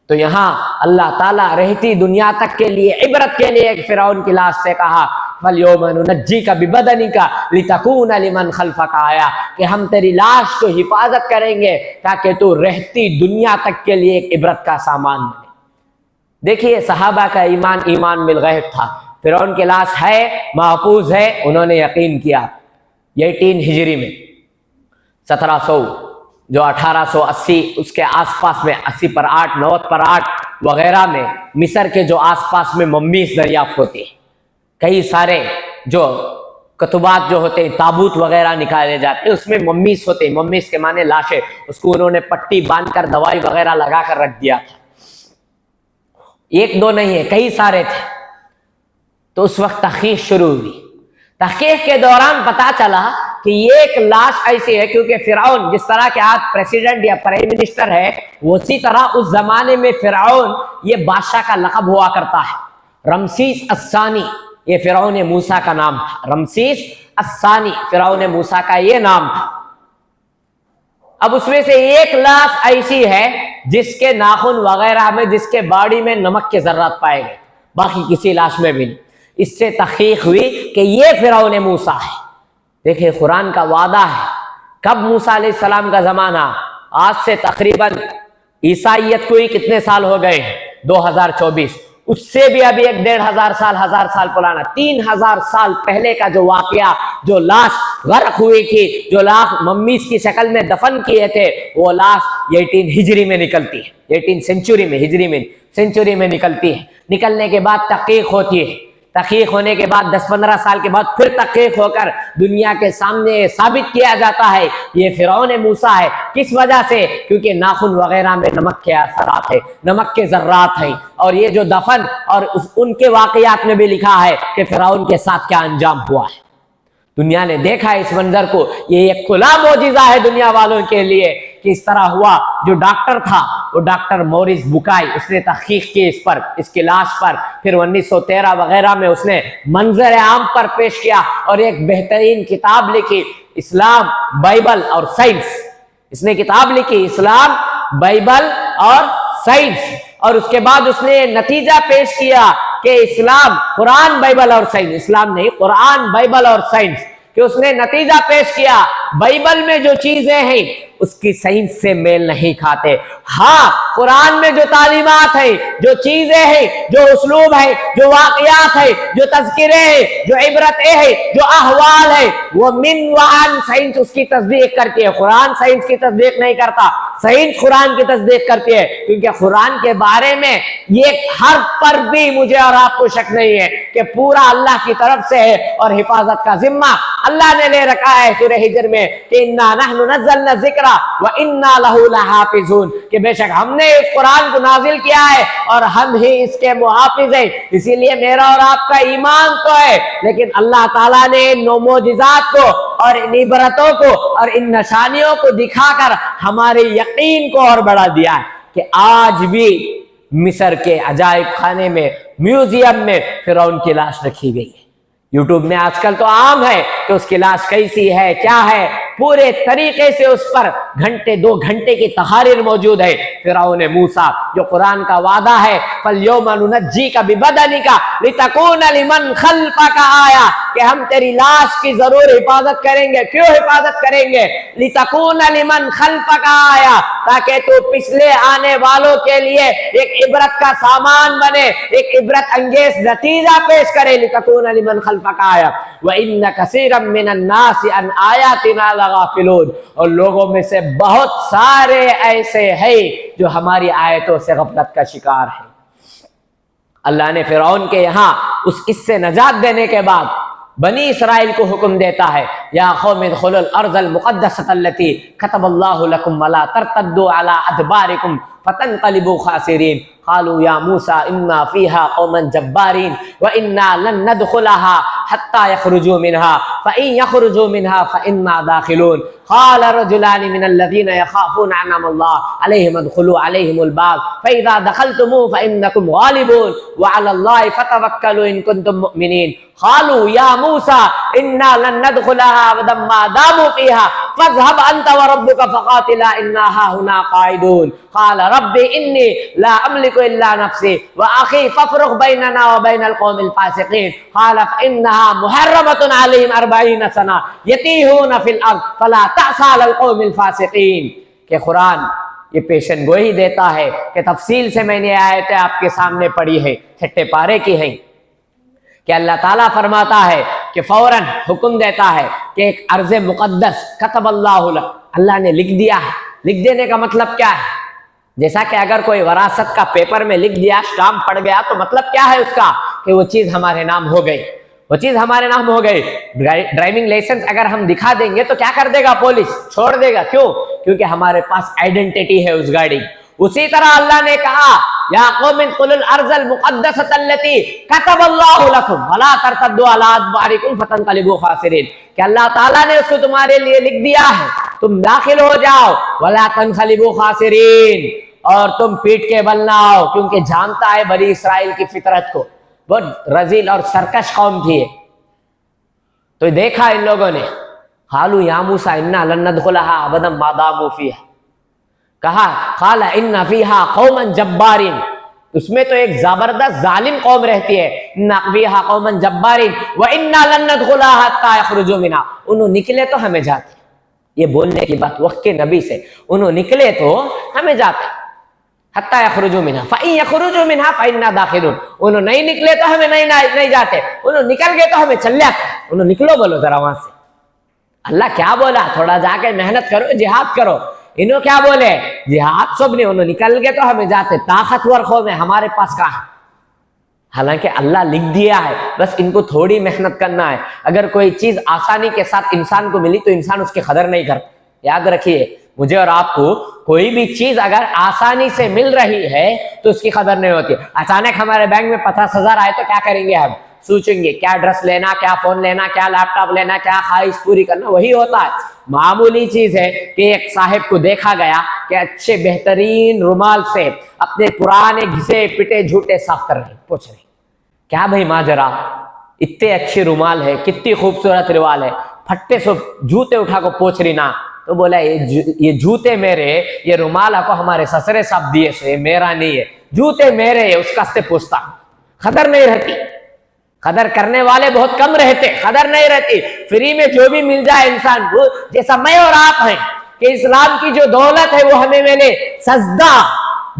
تو یہاں اللہ تعالیٰ رہتی دنیا تک کے لیے عبرت کے لیے ایک فرعون کی لاش سے کہا فَالْيَوْمَ نُنَجِّيكَ بِبَدَنِكَ لِتَكُونَ لِمَنْ خَلْفَكَ آیَةً، کہ ہم تیری لاش کو حفاظت کریں گے تاکہ تو رہتی دنیا تک کے لیے ایک عبرت کا سامان بنے. دیکھیے صحابہ کا ایمان بالغیب تھا. فرعون کی لاش ہے، محفوظ ہے، انہوں نے یقین کیا. 18 ہجری میں 1700 جو 1880 اس کے آس پاس میں 80 پر 8 90 پر 8 وغیرہ میں مصر کے جو آس پاس میں ممیز دریافت ہوتی ہے. کئی سارے جو کتبات جو ہوتے ہیں تابوت وغیرہ نکالے جاتے ہیں اس میں ممیز ہوتے ہیں. ممیز کے معنی لاشیں، اس کو انہوں نے پٹی باندھ کر دوائی وغیرہ لگا کر رکھ دیا تھا. ایک دو نہیں ہے، کئی سارے تھے. تو اس وقت تحقیق شروع ہوئی. تحقیق کے دوران پتا چلا کہ یہ ایک لاش ایسی ہے کیونکہ فرعون جس طرح کہ آج پریسیڈنٹ یا پرائم منسٹر ہے اسی طرح اس زمانے میں فرعون یہ بادشاہ کا لقب ہوا کرتا ہے. رمسیس الثانی یہ فرعون موسیٰ کا نام تھا. رمسیس الثانی فرعون موسیٰ کا یہ نام تھا. اب اس میں سے ایک لاش ایسی ہے جس کے ناخن وغیرہ میں، جس کے باڈی میں نمک کے ذرات پائے گئے، باقی کسی لاش میں بھی نہیں. اس سے تحقیق ہوئی کہ یہ فرعون موسیٰ ہے. دیکھیں قرآن کا وعدہ ہے. کب موسیٰ علیہ السلام کا زمانہ؟ آج سے تقریباً عیسائیت کو ہی کتنے سال ہو گئے؟ 2024. اس سے بھی ابھی 1500 سال 1000 سال پرانا 3000 سال پہلے کا جو واقعہ، جو لاش غرق ہوئی تھی، جو لاش ممیز کی شکل میں دفن کیے تھے، وہ لاش 18 ہجری میں نکلتی ہے. 18 سینچری میں، ہجری میں سینچری میں نکلتی ہے. نکلنے کے بعد تحقیق ہوتی ہے. تحقیق ہونے کے بعد 10-15 سال کے بعد پھر تحقیق ہو کر دنیا کے سامنے ثابت کیا جاتا ہے یہ فرعون موسیٰ ہے. کس وجہ سے؟ کیونکہ ناخن وغیرہ میں نمک کے اثرات ہیں، نمک کے ذرات ہیں. اور یہ جو دفن اور ان کے واقعات میں بھی لکھا ہے کہ فرعون کے ساتھ کیا انجام ہوا ہے. دنیا نے دیکھا ہے اس منظر کو. یہ ایک کھلا معجزہ ہے دنیا والوں کے لیے کہ اس طرح ہوا. جو ڈاکٹر تھا وہ ڈاکٹر موریس بکائی، اس نے تحقیق کی اس پر، اس کی لاش پر. پھر 1913 وغیرہ میں اس نے منظر عام پر پیش کیا اور ایک بہترین کتاب لکھی، اسلام، بائبل اور سائنس. اس نے کتاب لکھی اسلام، بائبل اور سائنس. اور اس کے بعد اس نے نتیجہ پیش کیا کہ اسلام، قرآن، بائبل اور سائنس، اسلام نہیں، قرآن، بائبل اور سائنس. کہ اس نے نتیجہ پیش کیا بائبل میں جو چیزیں ہیں اس کی سائنس سے میل نہیں کھاتے. ہاں، قرآن میں جو تعلیمات ہیں، جو چیزیں ہیں، جو اسلوب ہے، جو واقعات ہے، جو تذکرے ہیں، جو عبرتیں ہیں، جو احوال ہے، وہ من وعن سائنس اس کی تصدیق کرتی ہے. قرآن سائنس کی تصدیق نہیں کرتا، سائنس قرآن کی تصدیق کرتی ہے. کیونکہ قرآن کے بارے میں یہ حرف پر بھی مجھے اور آپ کو شک نہیں ہے کہ پورا اللہ کی طرف سے ہے اور حفاظت کا ذمہ اللہ نے لے رکھا ہے. سورہ ہجر میں کہ انا نحن نزلنا الذکر وانا له لحافظون، کہ بے شک ہم نے اس قرآن کو نازل کیا ہے اور ہم ہی اس کے محافظ ہیں. اسی لیے میرا اور آپ کا ایمان تو ہے، لیکن اللہ تعالیٰ نے ان معجزات کو اور ان عبرتوں کو اور ان نشانیوں کو دکھا کر ہمارے یقین کو اور بڑھا دیا ہے کہ آج بھی مصر کے عجائب خانے میں، میوزیم میں فرعون کی لاش رکھی گئی ہے. یوٹیوب میں آج کل تو عام ہے کہ اس کی لاش کیسی ہے، کیا ہے، پورے طریقے سے اس پر گھنٹے 2 گھنٹے کی تحریر موجود ہے. فرعون موسیٰ جو قرآن کا وعدہ ہے فَالْيَوْمَ نُنَجِّيكَ بِبَدَنِكَ لِتَكُونَ لِمَنْ خَلْفَكَ آیَةً، کہ ہم تیری لاش کی ضرور حفاظت کریں گے. کیوں حفاظت کریں گے؟ لِتَكُونَ لِمَنْ خَلْفَكَ آیَةً، تاکہ تو پچھلے آنے والوں کے لیے ایک عبرت کا سامان بنے، ایک عبرت انگیز نتیجہ پیش کرے. لِتَكُونَ لِمَنْ خَلْفَكَ آیَةً وَإِنَّ كَثِيرًا مِنَ النَّاسِ عَنْ آیَاتِنَا لَغَافِلُونَ، اور لوگوں میں سے بہت سارے ایسے ہیں جو ہماری آیتوں سے غفلت کا شکار ہیں. اللہ نے فرعون کے یہاں اس سے نجات دینے کے بعد بنی اسرائیل کو حکم دیتا ہے یا قوم ادخلوا الارض المقدسة التي كتب الله لكم ولا ترتدوا على ادباركم فتنقلبوا خاسرين. قالوا يا موسى إنا فيها قوما جبارين وإنا لن ندخلها حتى يخرجوا منها فإن يخرجوا منها فإنا داخلون. قال رجلان من الذين يخافون أنعم الله عليهم ادخلوا عليهم الباب فإذا دخلتموه فإنكم غالبون وعلى الله فتوكلوا إن كنتم مؤمنين. قالوا يا موسى إنا لن ندخلها أبدا ما داموا فيها فاذهب أنت وربك فقاتلا إنا هاهنا قاعدون. قال رب إني لا أملك إلا نفسي وأخي فافرق بيننا وبين القوم الفاسقين. قال فإنها محرمة عليهم 40 سنة يتيهون في الأرض فلا تعس على القوم الفاسقين. کہ قرآن یہ پیشن گوئی دیتا ہے کہ تفصیل سے میں نے آیتیں آپ کے سامنے پڑھی ہے، چھٹے پارے کی ہیں، کہ اللہ تعالیٰ فرماتا ہے کہ فوراً حکم دیتا ہے کہ ایک ارض مقدس کتب اللہ لک، اللہ نے لکھ دیا ہے. لکھ دینے کا مطلب کیا ہے؟ جیسا کہ اگر کوئی وراثت کا پیپر میں لکھ دیا، اسٹامپ پڑ گیا، تو مطلب کیا ہے اس کا؟ کہ وہ چیز ہمارے نام ہو گئی، وہ چیز ہمارے نام ہو گئی. ڈرائیونگ لائسنس اگر ہم دکھا دیں گے تو کیا کر دے گا؟ پولیس چھوڑ دے گا. کیوں؟ کیونکہ ہمارے پاس آئیڈینٹی ہے اس گاڑی. اسی طرح اللہ نے کہا یا قوم ادخلوا الارض المقدسة التي كتب الله لكم ولا ترتدوا على ادباركم فتنقلبوا خاسرين، کہ اللہ تعالیٰ نے اس کو تمہارے لیے لکھ دیا ہے، تم داخل ہو جاؤ. ولا تنقلبوا خاسرین، اور تم پیٹ کے بل نہ آؤ. کیونکہ جانتا ہے بنی اسرائیل کی فطرت کو، بہت رذیل اور سرکش قوم تھی. تو دیکھا ان لوگوں نے قالوا یا موسیٰ انا لن ندخلها ابدا ما داموا فیہا، کہا قال ان فیہا قوما جبارین، اس میں تو ایک زبردست ظالم قوم رہتی ہے. ان فیہا قوما جبارین وانا لن ندخلها حتى يخرجوا منها، انہوں نکلے تو ہمیں جاتے. یہ بولنے کی بات وقت کے نبی سے، انہوں نکلے تو ہمیں جاتے. حتی یخرجوا منها فإن یخرجوا منها فإنا داخلون، انہوں نہیں نکلے تو ہمیں نہیں جاتے، انہوں نکل گئے تو ہمیں چل جاتے. انہوں نکلو بولو ذرا وہاں سے. اللہ کیا بولا؟ تھوڑا جا کے محنت کرو، جہاد کرو. انہوں کیا بولے؟ جہاد سب نہیں، انہوں نکل گئے تو ہمیں جاتے. طاقتور قوم ہے، ہمارے پاس کہاں. حالانکہ اللہ لکھ دیا ہے، بس ان کو تھوڑی محنت کرنا ہے۔ اگر کوئی چیز آسانی کے ساتھ انسان کو ملی تو انسان اس کی قدر نہیں کرتا۔ یاد رکھیے، مجھے اور آپ کو کوئی بھی چیز اگر آسانی سے مل رہی ہے تو اس کی قدر نہیں ہوتی۔ اچانک ہمارے بینک میں 50,000 آئے تو کیا کریں گے؟ ہم سوچیں گے کیا ڈریس لینا، کیا فون لینا، کیا لیپ ٹاپ لینا، کیا خواہش پوری کرنا۔ وہی ہوتا ہے، معمولی چیز ہے کہ ایک صاحب کو دیکھا گیا کہ اچھے بہترین رومال سے اپنے پرانے گھسے پٹے جھوٹے صاف کر رہے ہیں، پوچھ رہے کیا بھائی ماجرا؟ اتنے اچھے رومال ہے، کتنی خوبصورت رومال ہے، پھٹے سے جوتے اٹھا کو پوچھ رہی نا۔ تو بولا یہ جوتے میرے، یہ رومال کو ہمارے سسرے صاحب دیے سے، میرا نہیں ہے، جوتے میرے ہے، اس کا سے پوچھتا ہوں۔ قدر نہیں رہتی، قدر کرنے والے بہت کم رہتے، قدر نہیں رہتی۔ فری میں جو بھی مل جائے انسان کو، جیسا میں اور آپ ہیں کہ اسلام کی جو دولت ہے وہ ہمیں ملے، سجدہ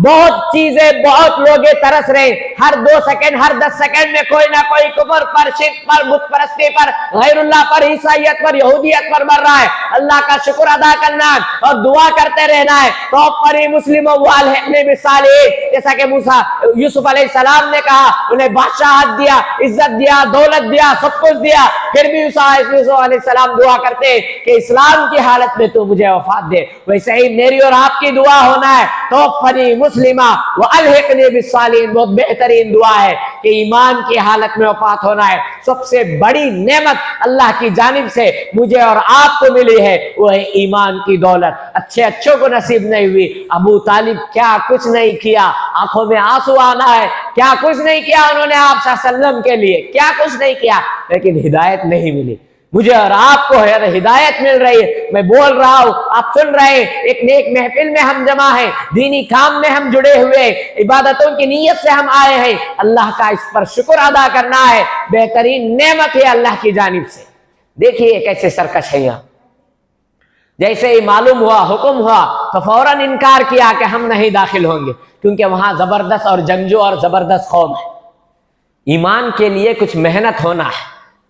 بہت چیزیں، بہت لوگ ترس رہے ہیں، ہر 2 سیکنڈ ہر 10 سیکنڈ میں کوئی نہ کوئی کفر پر، شرک پر، بت پرستی پر، غیر اللہ پر، عیسائیت پر، یہودیت پر مر رہا ہے۔ اللہ کا شکر ادا کرنا اور دعا کرتے رہنا ہے۔ تو پری مسلم والحقنی بالصالحین، جیسا کہ موسیٰ یوسف علیہ السلام نے کہا، انہیں بادشاہت دیا، عزت دیا، دولت دیا، سب کچھ دیا، پھر بھی یوسف علیہ السلام دعا کرتے کہ اسلام کی حالت میں تو مجھے وفات دے۔ ویسے ہی میری اور آپ کی دعا ہونا ہے، توفنی مسلمہ والحقنی بالصالحین، بہت بہترین دعا ہے کہ ایمان کی حالت میں وفات ہونا ہے۔ سب سے بڑی نعمت اللہ کی جانب سے مجھے اور آپ کو ملی ہے، وہ ہے ایمان کی دولت۔ اچھوں کو نصیب نہیں ہوئی۔ ابو طالب کیا کچھ نہیں کیا، آنکھوں میں آنسو آنا ہے، کیا کچھ نہیں کیا انہوں نے آپ صلی اللہ علیہ وسلم کے لیے، کیا کچھ نہیں کیا، لیکن ہدایت نہیں ملی۔ مجھے اور آپ کو ہدایت مل رہی ہے، میں بول رہا ہوں، آپ سن رہے ہیں، ایک نیک محفل میں ہم جمع ہیں، دینی کام میں ہم جڑے ہوئے، عبادتوں کی نیت سے ہم آئے ہیں۔ اللہ کا اس پر شکر ادا کرنا ہے، بہترین نعمت ہے اللہ کی جانب سے۔ دیکھیے کیسے سرکش ہے یہاں، جیسے ہی معلوم ہوا، حکم ہوا تو فوراً انکار کیا کہ ہم نہیں داخل ہوں گے، کیونکہ وہاں زبردست اور جنگجو اور زبردست قوم ہے۔ ایمان کے لیے کچھ محنت ہونا ہے۔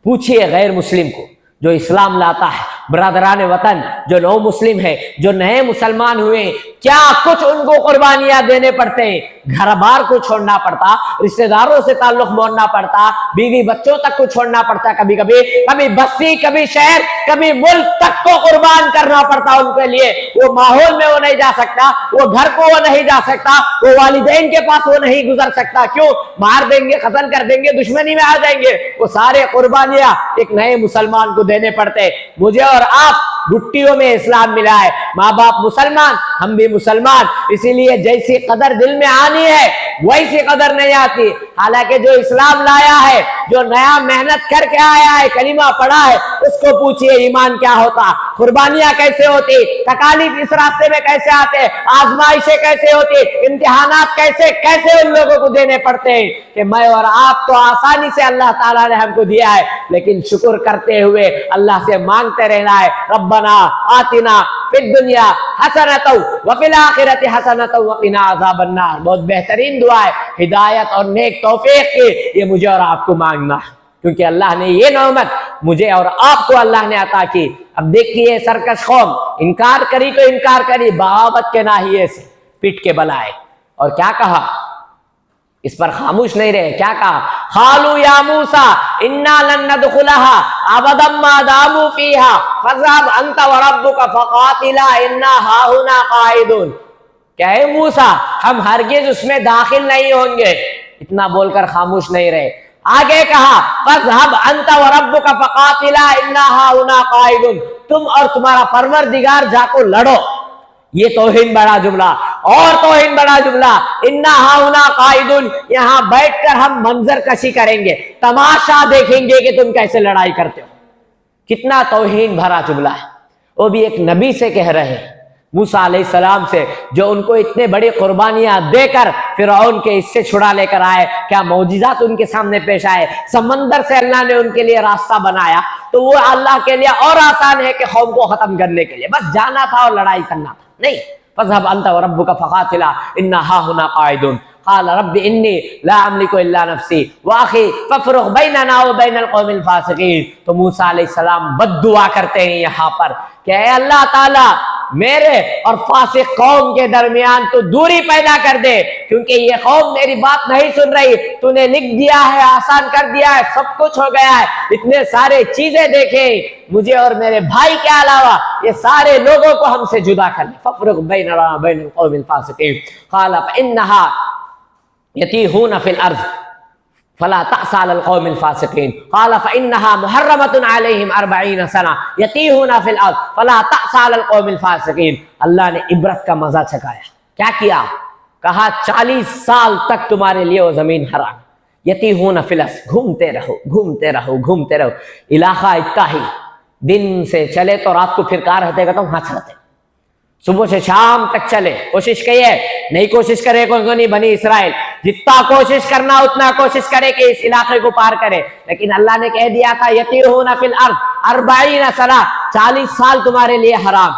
پوچھئے غیر مسلم کو جو اسلام لاتا ہے، برادران وطن جو نو مسلم ہے، جو نئے مسلمان ہوئے، کیا کچھ ان کو قربانیاں دینے پڑتے ہیں، گھر بار کو چھوڑنا پڑتا، رشتہ داروں سے تعلق موڑنا پڑتا، بیوی بچوں تک کو چھوڑنا پڑتا، کبھی بستی، کبھی شہر، کبھی ملک تک کو قربان کرنا پڑتا ان کے لیے۔ وہ ماحول میں وہ نہیں جا سکتا، وہ گھر کو وہ نہیں جا سکتا، وہ والدین کے پاس وہ نہیں گزر سکتا۔ کیوں؟ مار دیں گے، قتل کر دیں گے، دشمنی میں آ جائیں گے۔ وہ سارے قربانیاں ایک نئے مسلمان کو دینے پڑتے۔ مجھے اور آپ گٹیوں میں اسلام ملا ہے، ماں باپ مسلمان، ہم بھی مسلمان، اسی لیے جیسی قدر دل میں آنی ہے ویسی قدر نہیں آتی۔ حالانکہ جو اسلام لایا ہے، جو نیا محنت کر کے آیا ہے، کلمہ پڑھا ہے، اس کو پوچھئے ایمان کیا ہوتا، قربانیاں کیسے ہوتی، تکالیف اس راستے میں کیسے آتے، آزمائشیں کیسے ہوتی، امتحانات کیسے ان لوگوں کو دینے پڑتے ہیں کہ میں اور آپ تو آسانی سے اللہ تعالیٰ نے ہم کو دیا ہے، لیکن شکر کرتے ہوئے اللہ سے مانگتے رہنا ہے۔ ربنا آتنا فی الدنیا حسنۃ وفی الآخرۃ حسنۃ وقنا عذاب النار۔ بہت بہترین دعا ہے، ہدایت اور نیک توفیق کی، یہ مجھے اور آپ کو مانگنا ہے، کیونکہ اللہ نے یہ نعمت مجھے اور آپ کو اللہ نے عطا کی۔ اب دیکھیے سرکش قوم انکار کری تو انکار کری بغاوت کے ناحیے سے، پیٹ کے بل آئے، اور کیا کہا؟ اس پر خاموش نہیں رہے، کیا کہا؟ قالوا یا موسیٰ انا لن ندخلها ابدا ما داموا فیها فاذهب انت وربک فقاتلا انا ہاہنا قاعدون۔ کیا ہے موسیٰ، ہم ہرگز اس میں داخل نہیں ہوں گے۔ اتنا بول کر خاموش نہیں رہے، آگے کہا فاذهب انت وربک فقاتلا انا ہاہنا قاعدون، تم اور تمہارا پروردگار جا کو لڑو۔ یہ توہین بڑا جملہ، اور توہین بڑا جملہ، انا ہاہنا قاعدون، یہاں بیٹھ کر ہم منظر کشی کریں گے، تماشا دیکھیں گے کہ تم کیسے لڑائی کرتے ہو۔ کتنا توہین بھرا جملہ ہے، وہ بھی ایک نبی سے کہہ رہے ہیں، موسیٰ علیہ السلام سے، جو ان کو اتنے بڑی قربانیاں دے کر فرعون کے اس سے چھڑا لے کر آئے، کیا معجزات ان کے سامنے پیش آئے، سمندر سے اللہ نے ان کے لیے راستہ بنایا، تو وہ اللہ کے لیے اور آسان ہے کہ قوم کو ختم کرنے کے لیے بس جانا تھا اور لڑائی کرنا تھا، نہیں۔ فاذهب انت وربك فقاتلا انا هاهنا قاعدون قال رب انی لا املک الا نفسی واخی فافرق بیننا وبین القوم الفاسقین۔ تو موسیٰ علیہ السلام بد دعا کرتے ہیں یہاں پر کہ اے اللہ تعالیٰ، میرے اور فاسق قوم کے درمیان تو دوری پیدا کر دے، کیونکہ یہ قوم میری بات نہیں سن رہی، تو نے لکھ دیا ہے، آسان کر دیا ہے، سب کچھ ہو گیا ہے، اتنے سارے چیزیں دیکھیں، مجھے اور میرے بھائی کے علاوہ یہ سارے لوگوں کو ہم سے جدا کر لیں۔ فَافْرِقْ بَيْنَنَا وَبَيْنَ الْقَوْمِ الْفَاسِقِينَ قَالَ فَإِنَّهَا يَتِيهُونَ فِي الْأَرْضِ فلا تأس على القوم الفاسقين قال فإنها محرمة عليهم 40 سنة يتيهون في الأرض فلا تأس على القوم الفاسقين۔ اللہ نے عبرت کا مزہ چکھایا، کیا کیا؟ کہا 40 سال تک تمہارے لیے وہ زمین حرام، یتیہون فی الارض، گھومتے رہو گھومتے رہو گھومتے رہو، علاقہ اتنا ہی، دن سے چلے تو رات کو پھر کہاں رہتے گا، تو وہاں چلتے، صبح سے شام تک چلے، کوشش کیے، نہیں کوشش کرے کوئی نہیں، بنی اسرائیل جتنا کوشش کرنا اتنا کوشش کرے کہ اس علاقے کو پار کرے، لیکن اللہ نے کہہ دیا تھا یتیہون فی الارض 40 سنہ، 40 سال تمہارے لیے حرام۔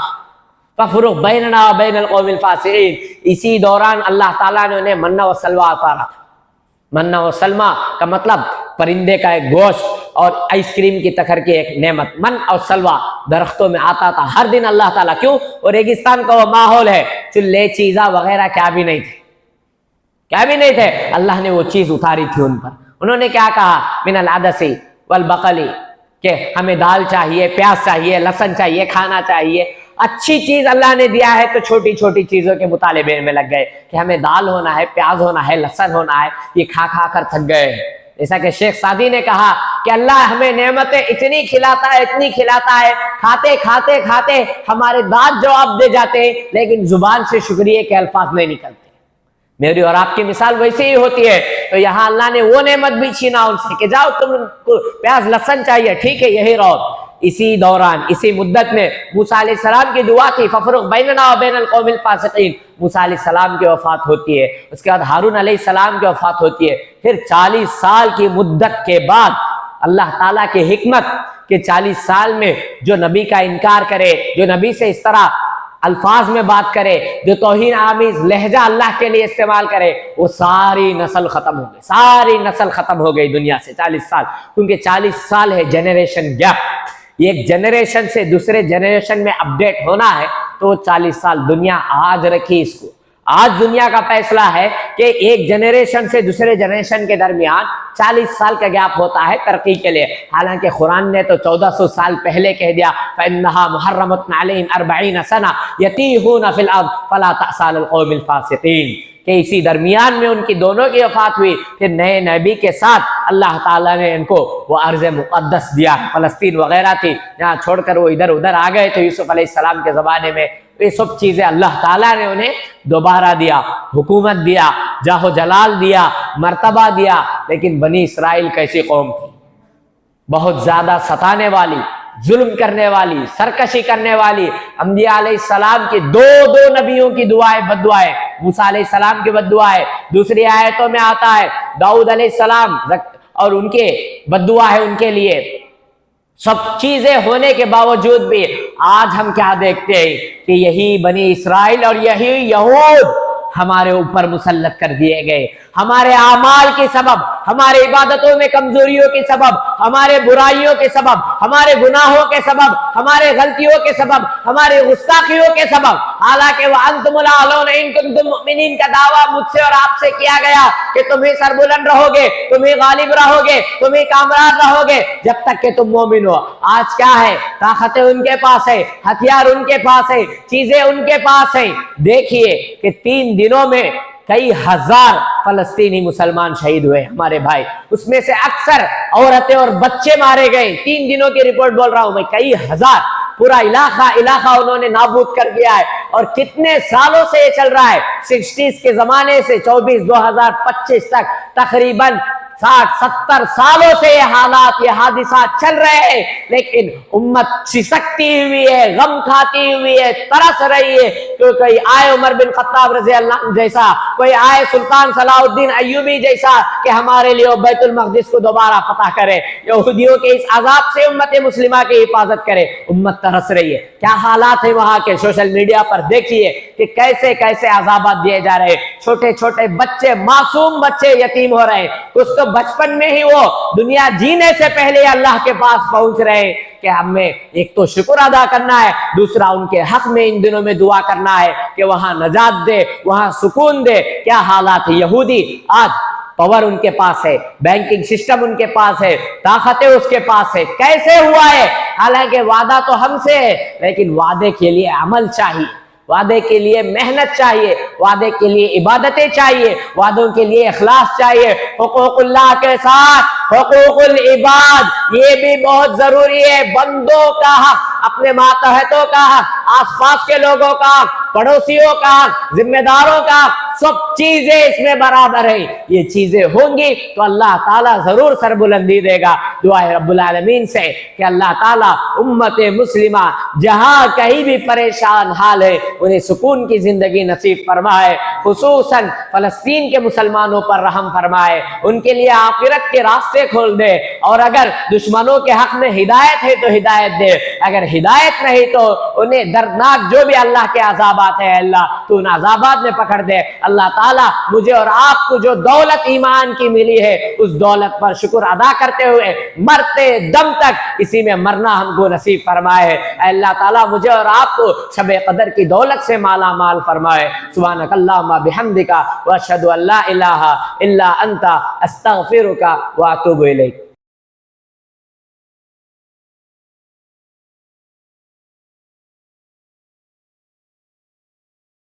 فَافْرِقْ بَيْنَنَا وَبَيْنَ الْقَوْمِ الْفَاسِقِينَ، اسی دوران اللہ تعالیٰ نے انہیں منہ و سلویٰ اتارا۔ منہ و سلمہ کا مطلب پرندے کا ایک گوشت اور آئس کریم کی تکھر کی ایک نعمت، من اور سلوہ درختوں میں آتا تھا ہر دن اللہ تعالیٰ، کیوں؟ اور ریگستان کا وہ ماحول ہے، چولہے چیزاں وغیرہ کیا بھی نہیں تھے، کیا بھی نہیں تھے، اللہ نے وہ چیز اتاری تھی ان پر۔ انہوں نے کیا کہا؟ من العدس والبقل، کہ ہمیں دال چاہیے، پیاز چاہیے، لہسن چاہیے، کھانا چاہیے، اچھی چیز اللہ نے دیا ہے تو چھوٹی چھوٹی چیزوں کے مطالبے میں لگ گئے کہ ہمیں دال ہونا ہے، پیاز ہونا ہے، لہسن ہونا ہے، یہ کھا کھا کر تھک گئے۔ جیسا کہ شیخ سعدی نے کہا کہ اللہ ہمیں نعمتیں اتنی کھلاتا ہے، اتنی کھلاتا ہے، کھاتے کھاتے کھاتے ہمارے دانت جواب دے جاتے ہیں، لیکن زبان سے شکریہ کے الفاظ نہیں نکلتے۔ میری اور آپ کی مثال ویسے ہی ہوتی ہے، تو یہاں اللہ نے وہ نعمت بھی چھینا ان سے کہ جاؤ تم کو پیاز لہسن چاہیے، ٹھیک ہے یہی رہو۔ اسی دوران اسی مدت میں موسیٰ علیہ السلام کی دعا تھی فَافْرِقْ بَيْنَنَا وَبَيْنَ الْقَوْمِ الْفَاسِقِينَ، موسیٰ علیہ السلام کی وفات ہوتی ہے، اس کے بعد ہارون علیہ السلام کی وفات ہوتی ہے، پھر 40 سال کی مدت کے بعد اللہ تعالیٰ کی حکمت کہ 40 سال میں جو نبی کا انکار کرے، جو نبی سے اس طرح الفاظ میں بات کرے، جو توہین آمیز لہجہ اللہ کے لیے استعمال کرے، وہ ساری نسل ختم ہو گئی، ساری نسل ختم ہو گئی دنیا سے 40 سال، کیونکہ 40 سال ہے جنریشن گیپ، ایک جنریشن سے دوسرے جنریشن میں اپڈیٹ ہونا ہے، تو 40 سال دنیا آج رکھی اس کو۔ آج دنیا کا فیصلہ ہے کہ ایک جنریشن سے دوسرے جنریشن کے درمیان 40 سال کا گیپ ہوتا ہے ترقی کے لیے، حالانکہ قرآن نے تو 1400 سال پہلے کہہ دیا فَإِنَّهَا مُحَرَّمَةٌ عَلَيْهِمْ 40 سنة يَتِيهُونَ فِي الْأَرْضِ فَلَا تَأْسَ عَلَى الْقَوْمِ الْفَاسِقِينَ، کہ اسی درمیان میں ان کی دونوں کی وفات ہوئی، پھر نئے نبی کے ساتھ اللہ تعالیٰ نے ان کو وہ ارض مقدس دیا، فلسطین وغیرہ تھی جہاں چھوڑ کر وہ ادھر ادھر آ گئے تو یوسف علیہ السلام کے زمانے میں یہ سب چیزیں اللہ تعالیٰ نے انہیں دوبارہ دیا، حکومت دیا، جاہ و جلال دیا، مرتبہ دیا۔ لیکن بنی اسرائیل کیسی قوم تھی، بہت زیادہ ستانے والی، ظلم کرنے والی، سرکشی کرنے والی۔ انبیاء علیہ السلام کی دو نبیوں کی دعائیں بد دعائیں، موسیٰ علیہ السلام کی بد دعائیں، دوسری آیتوں میں آتا ہے داؤد علیہ السلام اور ان کے بد دعا ہے ان کے لیے۔ سب چیزیں ہونے کے باوجود بھی آج ہم کیا دیکھتے ہیں کہ یہی بنی اسرائیل اور یہی یہود ہمارے اوپر مسلط کر دیے گئے، ہمارے اعمال کے سبب، ہمارے عبادتوں میں کمزوریوں کے سبب، ہمارے برائیوں کے سبب، ہمارے گناہوں کے سبب، ہمارے غلطیوں کے سبب، ہمارے گستاخیوں کے سبب۔ حالانکہ وَأَنْتُمُ الْأَعْلَوْنَ إِن كُنتُم مُؤْمِنِينَ کا دعویٰ مجھ سے اور آپ سے کیا گیا کہ تم ہی سربلند رہو گے، تم ہی غالب رہو گے، تم ہی کامران رہو گے جب تک کہ تم مومن ہو۔ آج کیا ہے؟ طاقتیں ان کے پاس ہے، ہتھیار ان کے پاس ہے، چیزیں ان کے پاس ہیں۔ دیکھیے کہ 3 دنوں میں کئی ہزار فلسطینی مسلمان شہید ہوئے ہمارے بھائی، اس میں سے اکثر عورتیں اور بچے مارے گئے۔ 3 دنوں کی رپورٹ بول رہا ہوں میں، کئی ہزار، پورا علاقہ انہوں نے نابود کر دیا ہے۔ اور کتنے سالوں سے یہ چل رہا ہے، 60s کے زمانے سے 2025 تک تقریباً 60-70 سالوں سے یہ حالات، یہ حادثات چل رہے ہیں، لیکن امت سسکتی ہوئی ہے، غم کھاتی ہوئی ہے، ترس رہی ہے کہ کوئی آئے عمر بن خطاب رضی اللہ عنہ جیسا، کوئی آئے سلطان صلاح الدین ایوبی جیسا کہ ہمارے لیے بیت المقدس کو دوبارہ فتح کرے، یہودیوں کے اس عذاب سے امت مسلمہ کی حفاظت کرے۔ امت ترس رہی ہے۔ کیا حالات ہیں وہاں کے؟ سوشل میڈیا پر دیکھیے کہ کیسے کیسے عذابات دیے جا رہے ہیں، چھوٹے چھوٹے بچے، معصوم بچے یتیم ہو رہے ہیں۔ کچھ تو بچپن میں ہی وہ دنیا جینے سے پہلے اللہ کے پاس پہنچ رہے ہیں کہ ہمیں ایک تو شکر ادا کرنا ہے، دوسرا ان کے حق میں ان دنوں میں دعا کرنا ہے کہ وہاں نجات دے، وہاں سکون دے۔ کیا حالات ہے یہودی، آج پاور ان کے پاس ہے، بینکنگ سسٹم ان کے پاس ہے، طاقتیں اس کے پاس ہے، کیسے ہوا ہے؟ حالانکہ وعدہ تو ہم سے ہے، لیکن وعدے کے لیے عمل چاہیے، وعدے کے لیے محنت چاہیے، وعدے کے لیے عبادتیں چاہیے، وعدوں کے لیے اخلاص چاہیے، حقوق اللہ کے ساتھ حقوق العباد یہ بھی بہت ضروری ہے۔ بندوں کا حق، اپنے ماتحتوں کا حق، آس پاس کے لوگوں کا حق، پڑوسیوں کا حق، ذمہ داروں کا حق، سب چیزیں اس میں برابر ہیں۔ یہ چیزیں ہوں گی تو اللہ تعالیٰ ضرور سربلندی دے گا۔ دعا ہے رب العالمین سے کہ اللہ تعالیٰ امت مسلمہ جہاں کہیں بھی پریشان حال ہے انہیں سکون کی زندگی نصیب فرمائے، خصوصاً فلسطین کے مسلمانوں پر رحم فرمائے، ان کے لیے آخرت کے راستے کھول دے، اور اگر دشمنوں کے حق میں ہدایت ہے تو ہدایت دے، اگر ہدایت نہیں تو انہیں دردناک جو بھی اللہ کے عذابات ہیں اللہ تو ان عذابات میں پکڑ دے۔ اللہ تعالیٰ مجھے اور آپ کو جو دولت ایمان کی ملی ہے اس دولت پر شکر ادا کرتے ہوئے مرتے دم تک اسی میں مرنا ہم کو نصیب فرمائے۔ اے اللہ تعالیٰ مجھے اور آپ کو شب قدر کی دولت سے مالا مال فرمائے۔ سبحانک اللہم بحمدک واشہد ان لا الہ الا انت استغفرک واتوب الیک۔